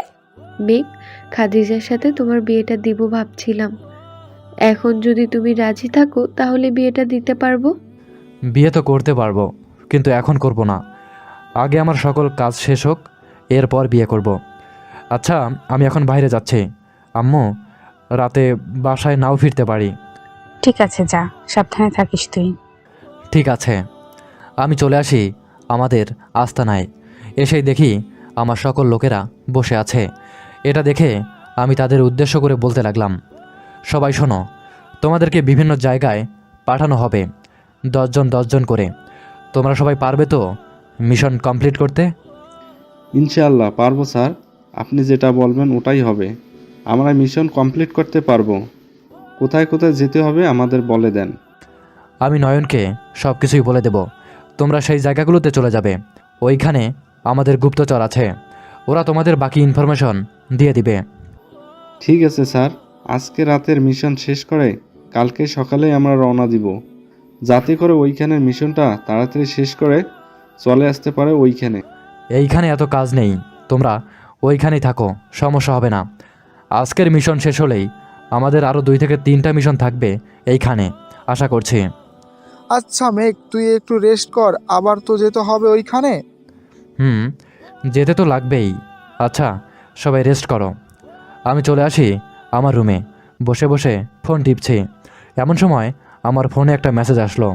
মেঘ, খাদিজার সাথে তোমার বিয়েটা দিব ভাবছিলাম। এখন যদি তুমি রাজি থাকো তাহলে বিয়েটা দিতে পারবো। বিয়ে তো করতে পারবো, কিন্তু এখন করব না। আগে আমার সকল কাজ শেষ হোক, এরপর বিয়ে করব। আচ্ছা, আমি এখন বাইরে যাচ্ছি। আম্মু, রাতে বাসায় নাও ফিরতে পারি। ঠিক আছে, যা, সাবধানে থাকিস তুই। ঠিক আছে। আমি চলে আসি আমাদের আস্তানায়। এসেই দেখি আমার সকল লোকেরা বসে আছে। এটা দেখে আমি তাদের উদ্দেশ্য করে বলতে লাগলাম, সবাই শোনো, তোমাদেরকে বিভিন্ন জায়গায় পাঠানো হবে 10 জন 10 জন করে। তোমরা সবাই পারবে তো মিশন কমপ্লিট করতে? ইনশাআল্লাহ পারবো স্যার, আপনি যেটা বলবেন ওটাই হবে। আমরা মিশন কমপ্লিট করতে পারবো। কোথায় কোথায় যেতে হবে আমাদের বলে দেন। আমি নয়নকে সব কিছুই বলে দেব। তোমরা সেই জায়গাগুলোতে চলে যাবে। ওইখানে আমাদের গুপ্তচর আছে, ওরা তোমাদের বাকি ইনফরমেশন দিয়ে দিবে। ঠিক আছে স্যার, আজকে রাতের মিশন শেষ করে কালকে সকালেই আমরা রওনা দিব, যাতে করে ওইখানের মিশনটা তাড়াতাড়ি শেষ করে চলে আসতে পারে ওইখানে। এইখানে এত কাজ নেই, তোমরা ওইখানেই থাকো, সমস্যা হবে না। আজকের মিশন শেষ হলেই আমাদের আরও 2 থেকে 3টা মিশন থাকবে এইখানে, আশা করছি। আচ্ছা মেঘ, তুই একটু রেস্ট কর, আবার তো যেতে হবে ওইখানে। যেতে তো লাগবেই। আচ্ছা, সবাই রেস্ট করো। আমি চলে আসি আমার রুমে, বসে বসে ফোন টিপছি। এমন সময় আমার ফোনে একটা মেসেজ আসলো।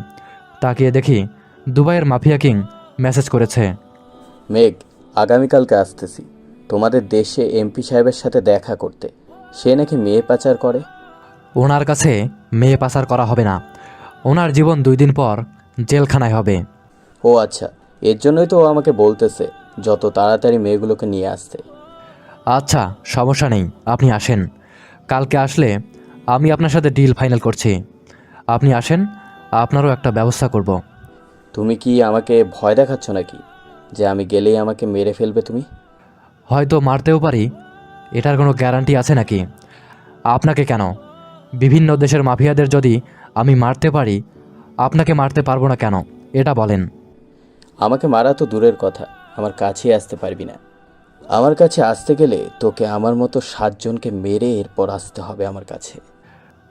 তাকিয়ে দেখি দুবাইয়ের মাফিয়া কিং মেসেজ করেছে। মেঘ, আগামীকালকে আসতেছি তোমাদের দেশে এমপি সাহেবের সাথে দেখা করতে। সে নাকি মেয়ে পাচার করে। ওনার কাছে মেয়ে পাচার করা হবে না, ওনার জীবন 2 দিন পর জেলখানায় হবে। ও আচ্ছা, এর জন্যই তো ও আমাকে বলতেছে যত তাড়াতাড়ি মেয়েগুলোকে নিয়ে আসতে। আচ্ছা, সমস্যা নেই, আপনি আসেন। কালকে আসলে আমি আপনার সাথে ডিল ফাইনাল করছি। আপনি আসেন, আপনারও একটা ব্যবস্থা করব। তুমি কি আমাকে ভয় দেখাচ্ছ নাকি যে আমি গেলেই আমাকে মেরে ফেলবে তুমি? হয়তো মারতেও পারি, এটার কোনো গ্যারান্টি আছে নাকি? আপনাকে কেন, বিভিন্ন দেশের মাফিয়াদের যদি আমি মারতে পারি, আপনাকে মারতে পারবো না কেন এটা বলেন। আমাকে মারা তো দূরের কথা, আমার কাছে আসতে পারবি না। আমার কাছে আসতে গেলে তোকে আমার মতো 7 জনকে মেরে এরপর আসতে হবে আমার কাছে।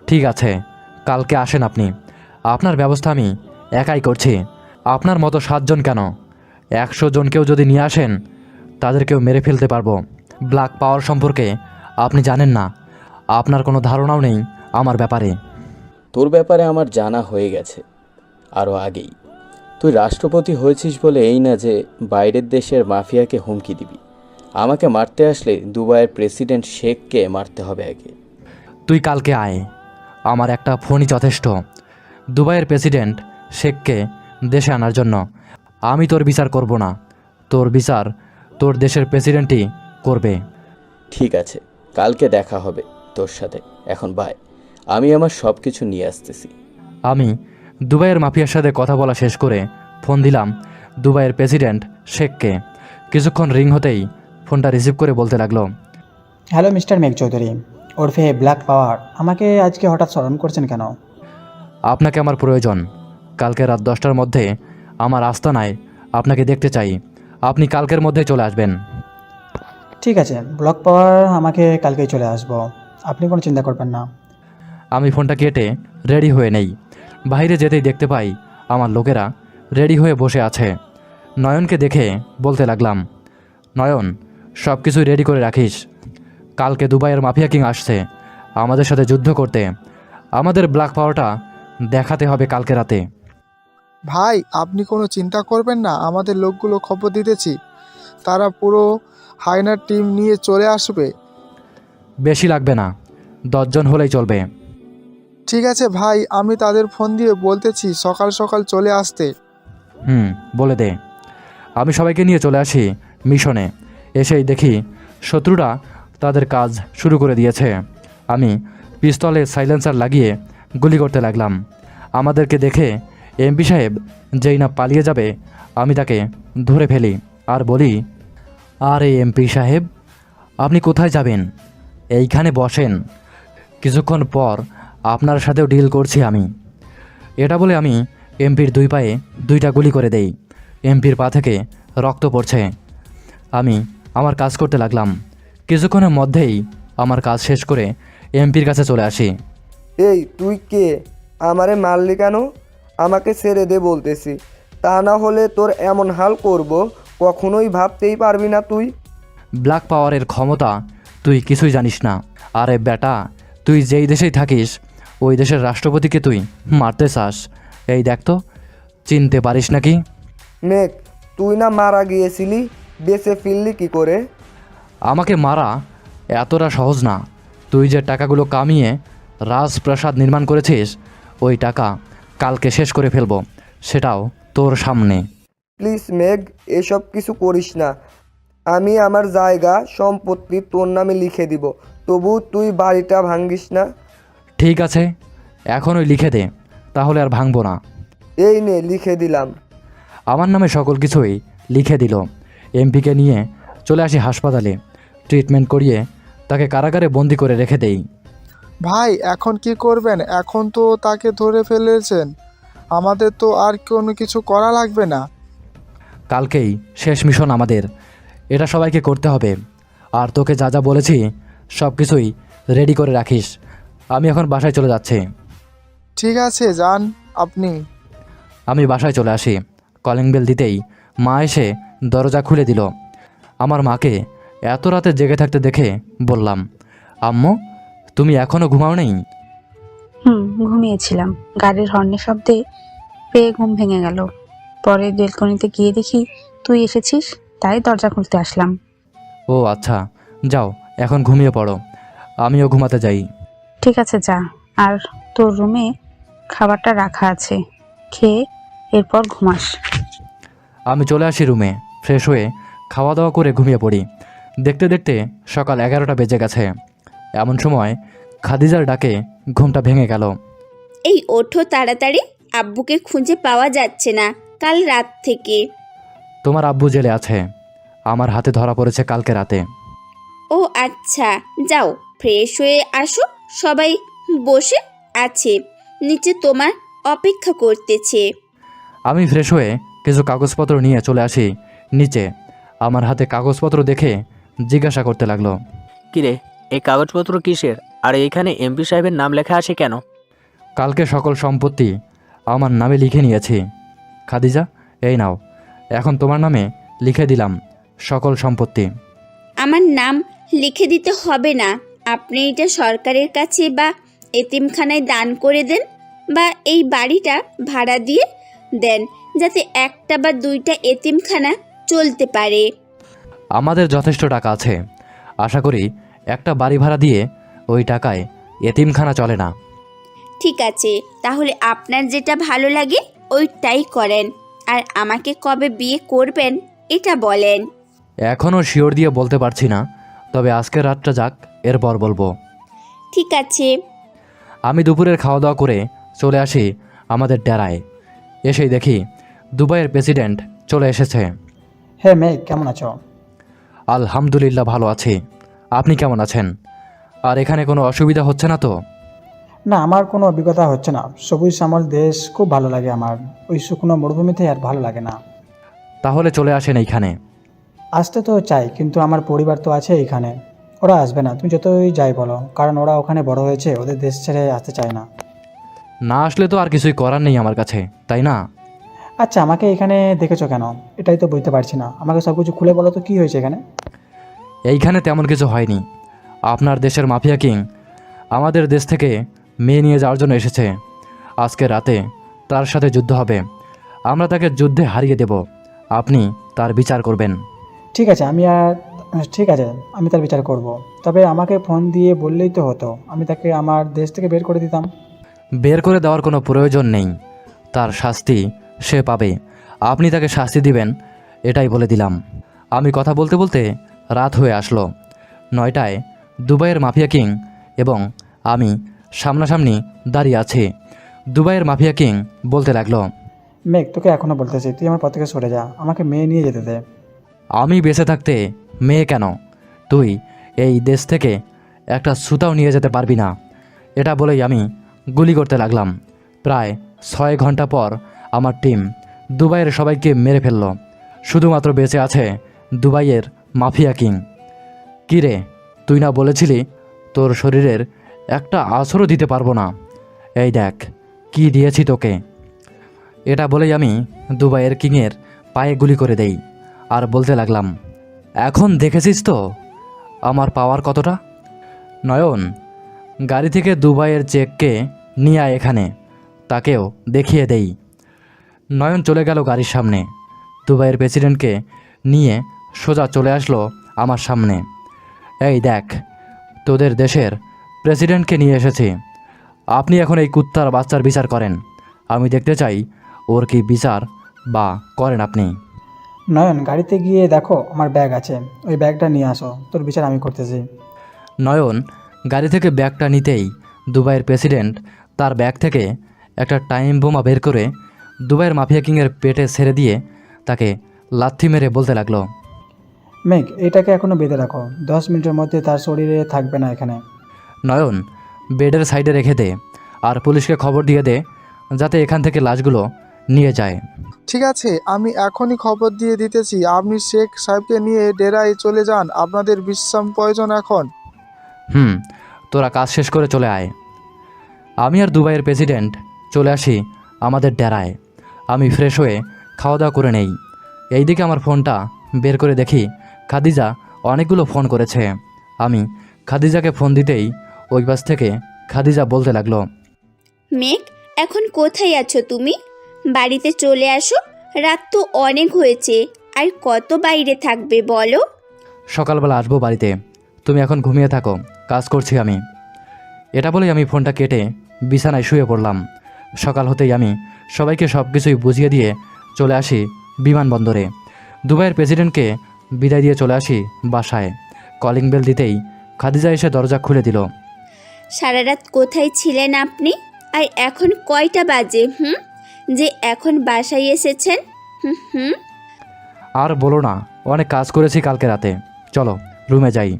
ঠিক আছে, কালকে আসেন আপনি, আপনার ব্যবস্থা আমি একাই করছি। আপনার মতো 7 জন কেন, 100 জনকেও যদি নিয়ে আসেন তাদেরকেও মেরে ফেলতে পারবো। ব্ল্যাক পাওয়ার সম্পর্কে আপনি জানেন না, আপনার কোনো ধারণাও নেই আমার ব্যাপারে। তোর ব্যাপারে আমার জানা হয়ে গেছে আরও আগেই। তুই রাষ্ট্রপতি হয়েছিস বলে এই না যে বাইরের দেশের মাফিয়াকে হুমকি দিবি। আমাকে মারতে আসলে দুবাইয়ের প্রেসিডেন্ট শেখকে মারতে হবে আগে। তুই কালকে আয়, আমার একটা ফোনই যথেষ্ট দুবাইয়ের প্রেসিডেন্ট শেখকে দেশে আনার জন্য। আমি তোর বিচার করব না, তোর বিচার তোর দেশের প্রেসিডেন্টই করবে। ঠিক আছে, কালকে দেখা হবে তোর সাথে। এখন বাই, আমি আমার সব কিছু নিয়ে আসতেছি। আমি দুবাইয়ের মাফিয়ার সাথে কথা বলা শেষ করে ফোন দিলাম দুবাইয়ের প্রেসিডেন্ট শেখকে। কিছুক্ষণ রিং হতেই ফোনটা রিসিভ করে বলতে লাগলো, হ্যালো মিস্টার মেঘ চৌধুরী ওরফে ব্ল্যাক পাওয়ার, আমাকে আজকে হঠাৎ স্মরণ করছেন কেন? আপনাকে আমার প্রয়োজন। কালকে রাত 10টার মধ্যে আমার আস্তানায় আপনাকে দেখতে চাই। আপনি কালকের মধ্যে চলে আসবেন। ঠিক আছে ব্ল্যাক পাওয়ার, আমাকে কালকেই চলে আসবো, আপনি কোনো চিন্তা করবেন না। আমি ফোনটা কেটে রেডি হয়ে নেই। বাইরে যেতেই দেখতে পাই আমার লোকেরা রেডি হয়ে বসে আছে। নয়নকে দেখে বলতে লাগলাম, নয়ন, সব কিছুই রেডি করে রাখিস। কালকে দুবাইয়ের মাফিয়া কিং আসছে আমাদের সাথে যুদ্ধ করতে। আমাদের ব্ল্যাক পাওয়ারটা দেখাতে হবে কালকে রাতে। ভাই আপনি কোনো চিন্তা করবেন না, আমাদের লোকগুলো খবর দিতেছি, তারা পুরো হায়নার টিম নিয়ে চলে আসবে। বেশি লাগবে না, 10 জন হলেই চলবে। ঠিক আছে ভাই, আমি তাদের ফোন দিয়ে বলতেছি সকাল সকাল চলে আসতে। বলে দে। আমি সবাইকে নিয়ে চলে আসি মিশনে। এসেই দেখি শত্রুরা তাদের কাজ শুরু করে দিয়েছে। আমি পিস্তলে সাইলেন্সার লাগিয়ে গুলি করতে লাগলাম। আমাদেরকে দেখে এমপি সাহেব যেই না পালিয়ে যাবে, আমি তাকে ধরে ফেলি আর বলি, আরে এমপি সাহেব, আপনি কোথায় যাবেন? এইখানে বসেন, কিছুক্ষণ পর আপনার সাথেও ডিল করছি আমি। এটা বলে আমি এমপির 2 পায়ে 2টা গুলি করে দেই। এমপির পা থেকে রক্ত পড়ছে। আমি আমার কাজ করতে লাগলাম। কিছুক্ষণের মধ্যেই আমার কাজ শেষ করে এমপির কাছে চলে আসি। এই তুই কে? আমারে মারলি কেন? আমাকে ছেড়ে দে বলতেছি, তা না হলে তোর এমন হাল করব কখনোই ভাবতেই পারবি না তুই। ব্ল্যাক পাওয়ারের ক্ষমতা তুই কিছুই জানিস না। আরে বেটা, তুই যেই দেশেই থাকিস ওই দেশের রাষ্ট্রপতিকে তুই মারতে চাস? এই দেখ তো, চিনতে পারিস নাকি? মেঘ, তুই না মারা গিয়েছিলি, বেঁচে ফিরলি কি করে? আমাকে মারা এতটা সহজ না। তুই যে টাকাগুলো কামিয়ে রাজপ্রাসাদ নির্মাণ করেছিস ওই টাকা কালকে শেষ করে ফেলবো, সেটাও তোর সামনে। প্লিজ মেঘ, এসব কিছু করিস না। আমি আমার জায়গা সম্পত্তি তোর নামে লিখে দিব, তবু তুই বাড়িটা ভাঙ্গিস না। ঠিক আছে, এখনই লিখে দে, তাহলে আর ভাঙবো না। এই নে, লিখে দিলাম। আমার নামে সকল কিছুই লিখে দিল। এমপিকে নিয়ে চলে আসি হাসপাতালে। ট্রিটমেন্ট করিয়ে তাকে কারাগারে বন্দি করে রেখে দেই। ভাই এখন কি করবেন? এখন তো তাকে ধরে ফেলেছেন, আমাদের তো আর কোনো কিছু করা লাগবে না। কালকেই শেষ মিশন আমাদের, এটা সবাইকে করতে হবে। আর তোকে যা যা বলেছি সব কিছুই রেডি করে রাখিস। আমি এখন বাসায় চলে যাচ্ছি। ঠিক আছে, যান আপনি। আমি বাসায় চলে আসি। কলিং বেল দিতেই মা এসে দরজা খুলে দিল। আমার মাকে এত রাতে জেগে থাকতে দেখে বললাম, আম্মু তুমি এখনও ঘুমাও নেই? ঘুমিয়েছিলাম। গাড়ির হর্নের শব্দে পেয়ে ঘুম ভেঙে গেল। পরে বেলকনিতে গিয়ে দেখি তুই এসেছিস, তাই দরজা খুলতে আসলাম। ও আচ্ছা, যাও এখন ঘুমিয়ে পড়ো, আমিও ঘুমাতে যাই। ঠিক আছে যা, আর তোর রুমে খাবারটা রাখা আছে, খেয়ে এরপর ঘুমাস। আমি চলে আসি রুমে। ফ্রেশ হয়ে খাওয়া দাওয়া করে ঘুমিয়ে পড়ি। দেখতে দেখতে সকাল 11টা বেজে গেছে। এমন সময় খাদিজার ডাকে ঘুমটা ভেঙে গেল। এই ওঠো তাড়াতাড়ি, আব্বুকে খুঁজে পাওয়া যাচ্ছে না কাল রাত থেকে। তোমার আব্বু জেলে আছে, আমার হাতে ধরা পড়েছে কালকে রাতে। ও আচ্ছা, যাও ফ্রেশ হয়ে আসো, সবাই বসে আছে নিচে তোমার অপেক্ষা করতেছে। আমি ফ্রেশ হয়ে কিছু কাগজপত্র নিয়ে চলে আসি নিচে। আমার হাতে কাগজপত্র দেখে জিজ্ঞাসা করতে লাগলো, কিরে এই কাগজপত্র কিসের? আর এইখানে এমপি সাহেবের নাম লেখা আছে কেন? কালকে সকল সম্পত্তি আমার নামে লিখে নিয়েছি খাদিজা, এই নাও, এখন তোমার নামে লিখে দিলাম সকল সম্পত্তি। আমার নাম লিখে দিতে হবে না, আপনি এটা সরকারের কাছে বা এতিমখানায় দান করে দেন, বা এই বাড়িটা ভাড়া দিয়ে দেন, যাতে একটা বা দুইটা এতিমখানা চলতে পারে। আমাদের যথেষ্ট টাকা আছে, আশা করি একটা বাড়ি ভাড়া দিয়ে ওই টাকায় এতিমখানা চলে না। ঠিক আছে, তাহলে আপনার যেটা ভালো লাগে ওইটাই করেন। আর আমাকে কবে বিয়ে করবেন এটা বলেন। এখনও শিওর দিয়ে বলতে পারছি না, তবে আজকের রাতটা যাক, এরপর বলবো। ঠিক আছে। আমি দুপুরের খাওয়া দাওয়া করে চলে আসি আমাদের ডেরায়। এসেই দেখি দুবাইয়ের প্রেসিডেন্ট চলে এসেছে। হ্যাঁ মেঘ, কেমন আছো? আলহামদুলিল্লাহ ভালো আছি, আপনি কেমন আছেন? আর এখানে কোনো অসুবিধা হচ্ছে না তো? না, আমার কোনো অভিজ্ঞতা হচ্ছে না। সবুজ শ্যামল দেশ খুব ভালো লাগে আমার। ওই শুকনো মরুভূমিতে আর ভালো লাগে না। তাহলে চলে আসেন এইখানে। আসতে তো চাই, কিন্তু আমার পরিবার তো আছে এইখানে, ওরা আসবে না। তুমি যতই যাই বলো, কারণ ওরা ওখানে বড় হয়েছে, ওদের দেশ ছেড়ে আসতে চায় না। না আসলে তো আর কিছুই করার নেই আমার কাছে, তাই না? আচ্ছা, আমাকে এখানে দেখেছো কেন? এটাই তো বুঝতে পারছি না। আমাকে সব কিছু খুলে বলো তো, কী হয়েছে এখানে? এইখানে তেমন কিছু হয়নি। আপনার দেশের মাফিয়া কিং আমাদের দেশ থেকে মেয়ে নিয়ে যাওয়ার জন্য এসেছে। আজকে রাতে তার সাথে যুদ্ধ হবে, আমরা তাকে যুদ্ধে হারিয়ে দেব। আপনি তার বিচার করবেন। ঠিক আছে, আমি তার বিচার করব। তবে আমাকে ফোন দিয়ে বললেই তো হতো, আমি তাকে আমার দেশ থেকে বের করে দিতাম। বের করে দেওয়ার কোনো প্রয়োজন নেই, তার শাস্তি সে পাবে। আপনি তাকে শাস্তি দিবেন, এটাই বলে দিলাম। আমি কথা বলতে বলতে রাত হয়ে আসলো। 9টায় দুবাইয়ের মাফিয়া কিং এবং আমি সামনাসামনি দাঁড়িয়ে আছি। দুবাইয়ের মাফিয়া কিং বলতে লাগলো, মেঘ, তোকে এখনও বলতেছি, তুই আমার পথ থেকে সরে যা, আমাকে মেয়ে নিয়ে যেতে দে। আমি বেঁচে থাকতে মেয়ে কেন? তুই এই দেশ থেকে একটা সুতাও নিয়ে যেতে পারবি না। এটা বলেই আমি গুলি করতে লাগলাম। প্রায় 6 ঘন্টা পর আমার টিম দুবাইয়ের সবাইকে মেরে ফেলল। শুধুমাত্র বেঁচে আছে দুবাইয়ের মাফিয়া কিং। কী রে, তুই না বলেছিলি তোর শরীরের একটা আছরও দিতে পারবো না। এই দেখ কি দিয়েছি তোকে। এটা বলেই আমি দুবাইয়ের কিংয়ের পায়ে গুলি করে দেই আর বলতে লাগলাম, এখন দেখেছিস তো আমার পাওয়ার কতটা। নয়ন, গাড়ি থেকে দুবাইয়ের চেককে নিয়ে আয় এখানে, তাকেও দেখিয়ে দেই। নয়ন চলে গেল গাড়ির সামনে। দুবাইয়ের প্রেসিডেন্টকে নিয়ে সোজা চলে আসলো আমার সামনে। এই দেখ, তোদের দেশের প্রেসিডেন্টকে নিয়ে এসেছি। আপনি এখন এই কুত্তার বাচ্চার বিচার করেন। আমি দেখতে চাই ওর কি বিচার বা করেন আপনি। নয়ন, গাড়িতে গিয়ে দেখো আমার ব্যাগ আছে, ওই ব্যাগটা নিয়ে আসো, তোর বিচার আমি করতেছি। নয়ন গাড়ি থেকে ব্যাগটা নিতেই দুবাইয়ের প্রেসিডেন্ট তার ব্যাগ থেকে একটা টাইম বোমা বের করে দুবাইয়ের মাফিয়া কিংয়ের পেটে ছেড়ে দিয়ে তাকে লাথি মেরে বলতে লাগলো, মেঘ, এটাকে এখনো বেঁধে রাখো, 10 মিনিটের মধ্যে তার শরীরে থাকবে না এখানে। নয়ন বেডের সাইডে রেখে দে আর পুলিশকে খবর দিয়ে দে যাতে এখান থেকে লাশগুলো নিয়ে যায়। ঠিক আছে, আমি এখনই খবর দিয়ে দিতেছি। আপনি শেখ সাহেবকে নিয়ে ডেরায় চলে যান, আপনাদের বিশ্রাম প্রয়োজন এখন। তোরা কাজ শেষ করে চলে আয়। আমি আর দুবাইয়ের প্রেসিডেন্ট চলে আসি আমাদের ডেরায়। আমি ফ্রেশ হয়ে খাওয়া দাওয়া করে নেই। এইদিকে আমার ফোনটা বের করে দেখি খাদিজা অনেকগুলো ফোন করেছে। আমি খাদিজাকে ফোন দিতেই ওই পাশ থেকে খাদিজা বলতে লাগলো, মেঘ, এখন কোথায় আছো তুমি? বাড়িতে চলে আসো, রাত তো অনেক হয়েছে, আর কত বাইরে থাকবে বলো? সকালবেলা আসবো বাড়িতে, তুমি এখন ঘুমিয়ে থাকো, কাজ করছি আমি। এটা বলেই আমি ফোনটা কেটে বিছানায় শুয়ে পড়লাম। সকাল হতেই আমি সবাইকে সব কিছুই বুঝিয়ে দিয়ে চলে আসি বিমানবন্দরে। দুবাইয়ের প্রেসিডেন্টকে বিদায় দিয়ে চলে আসি বাসায়। কলিং বেল দিতেই খাদিজা এসে দরজা খুলে দিল। সারা রাত কোথায় ছিলেন আপনি? আর এখন কয়টা বাজে যে এখন বাসায় এসেছেন? আর বলো না, অনেক কাজ করেছি কালকে রাতে। চলো রুমে যাই।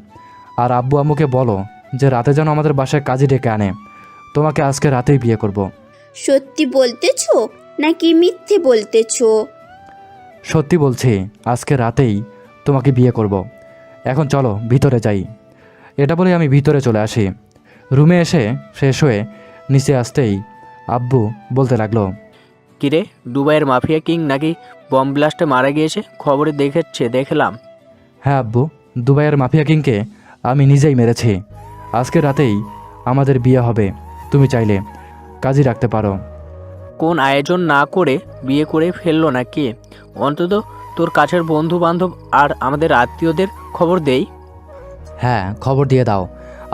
আর আব্বু আম্মুকে বলো যে রাতে যেন আমাদের বাসায় কাজে ডেকে আনে। তোমাকে আজকে রাতেই বিয়ে করব। সত্যি বলতেছো নাকি মিথ্যে বলতেছো? সত্যি বলছি, আজকে রাতেই তোমাকে বিয়ে করব। এখন চলো ভিতরে যাই। এটা বলে আমি ভিতরে চলে আসি। রুমে এসে ফ্রেশ হয়ে নিচে আসতেই আব্বু বলতে লাগলো, কিরে, দুবাইয়ের মাফিয়া কিং নাকি বম ব্লাস্টে মারা গিয়েছে? খবরে দেখলাম। হ্যাঁ আব্বু, দুবাইয়ের মাফিয়া কিংকে আমি নিজেই মেরেছি। আজকে রাতেই আমাদের বিয়ে হবে। তুমি চাইলে কাজই রাখতে পারো। কোন আয়োজন না করে বিয়ে করে ফেললো নাকি? অন্তত তোর কাছের বন্ধু বান্ধব আর আমাদের আত্মীয়দের খবর দেই। হ্যাঁ, খবর দিয়ে দাও।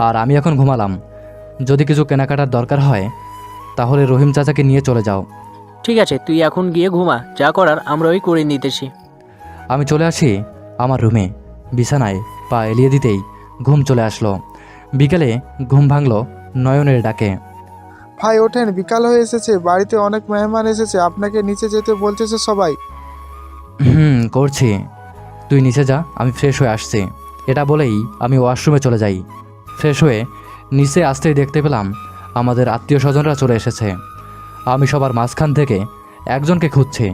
আর আমি এখন ঘুমালাম। যদি কিছু কেনাকাটার দরকার হয় তাহলে রহিম চাচাকে নিয়ে চলে যাও। ঠিক আছে, তুই এখন গিয়ে ঘুমা, যা করার আমরা ওই করে নিতেছি। আমি চলে আসি আমার রুমে। বিছানায় পা এলিয়ে দিতেই ঘুম চলে আসলো। বিকেলে ঘুম ভাঙলো নয়নের ডাকে। ভাই ওঠেন, বিকাল হয়ে এসেছে, বাড়িতে অনেক মেহমান এসেছে, আপনাকে নিচে যেতে বলতেছে সবাই। করছি, তুই নিচে যা, আমি ফ্রেশ হয়ে আসছি। এটা বলেই আমি ওয়াশরুমে চলে যাই। ফ্রেশ হয়ে নিচে আসতেই দেখতে পেলাম আমাদের আত্মীয় স্বজনরা চলে এসেছে। আমি সবার মাঝখান থেকে একজনকে খুঁজছি,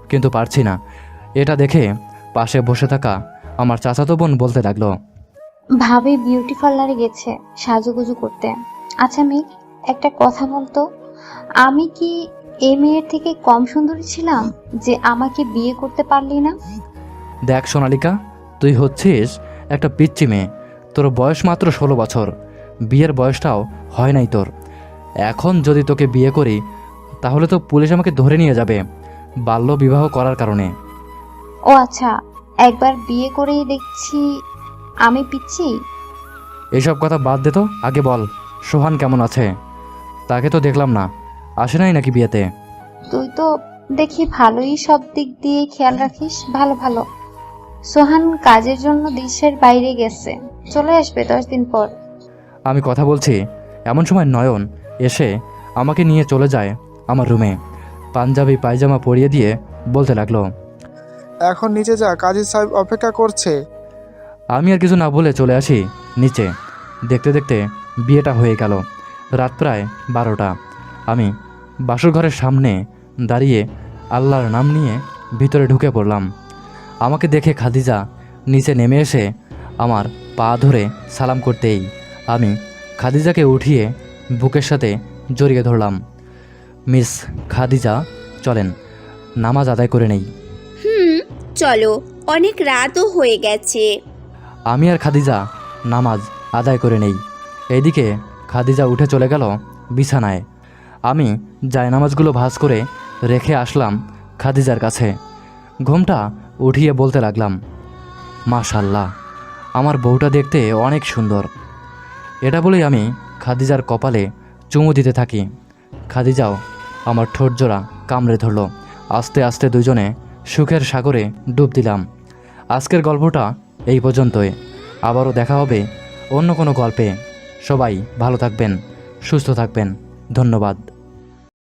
কিন্তু পারছি না। এটা দেখে পাশে বসে থাকা আমার চাচাতো বোন বলতে লাগলো, ভাবি বিউটি পার্লারে গেছে সাজুগুজু করতে। আচ্ছা মেঘ, একটা কথা বলতো, আমি কি এই মেয়ের থেকে কম সুন্দরী ছিলাম যে আমাকে বিয়ে করতে পারলি না? দেখ সোনালিকা, তুই হচ্ছিস একটা পিচ্চি মেয়ে। তোর বয়স মাত্র 16 বছর, বিয়ের বয়সটাও হয় নাই তোর। এখন যদি তোকে বিয়ে করি তাহলে তো পুলিশ আমাকে ধরে নিয়ে যাবে বাল্য বিবাহ করার কারণে। ও আচ্ছা, একবার বিয়ে করেই দেখছি আমি পিচ্ছি। এইসব কথা বাদ দে তো, আগে বল সোহান কেমন আছে? তাকে তো দেখলাম না, আসে নাই নাকি বিয়েতে? তুই তো দেখি ভালোই সব দিক দিয়ে খেয়াল রাখিস। ভালো ভালো। সোহান কাজের জন্য দেশের বাইরে গেছে, চলে আসবে 10 দিন পর। আমি কথা বলছি এমন সময় নয়ন এসে আমাকে নিয়ে চলে যায় আমার রুমে। পাঞ্জাবি পায়জামা পরিয়ে দিয়ে বলতে লাগলো, এখন নিচে যা, কাজী সাহেব অপেক্ষা করছে। আমি আর কিছু না বলে চলে আসি নিচে। দেখতে দেখতে বিয়েটা হয়ে গেল। রাত প্রায় 12টা। আমি বাসর ঘরের সামনে দাঁড়িয়ে আল্লাহর নাম নিয়ে ভিতরে ঢুকে পড়লাম। আমাকে দেখে খাদিজা নিচে নেমে এসে আমার পা ধরে সালাম করতেই আমি খাদিজাকে উঠিয়ে বুকের সাথে জড়িয়ে ধরলাম। মিস খাদিজা, চলেন নামাজ আদায় করে নেই। চলো, অনেক রাতও হয়ে গেছে। আমি আর খাদিজা নামাজ আদায় করে নেই। এইদিকে খাদিজা উঠে চলে গেল বিছানায়। আমি জায়নামাজগুলো ভাঁজ করে রেখে আসলাম খাদিজার কাছে। ঘুমটা উঠিয়ে বলতে লাগলাম, মাশাল্লাহ, আমার বউটা দেখতে অনেক সুন্দর। এটা বলেই আমি খাদিজার কপালে চুমু দিতে থাকি। খাদিজাও আমার ঠোঁট জোড়া কামড়ে ধরল। আস্তে আস্তে দুজনে সুখের সাগরে ডুব দিলাম। আজকের গল্পটা এই পর্যন্তই। আবারও দেখা হবে অন্য কোনো গল্পে। সবাই ভালো থাকবেন, সুস্থ থাকবেন। ধন্যবাদ।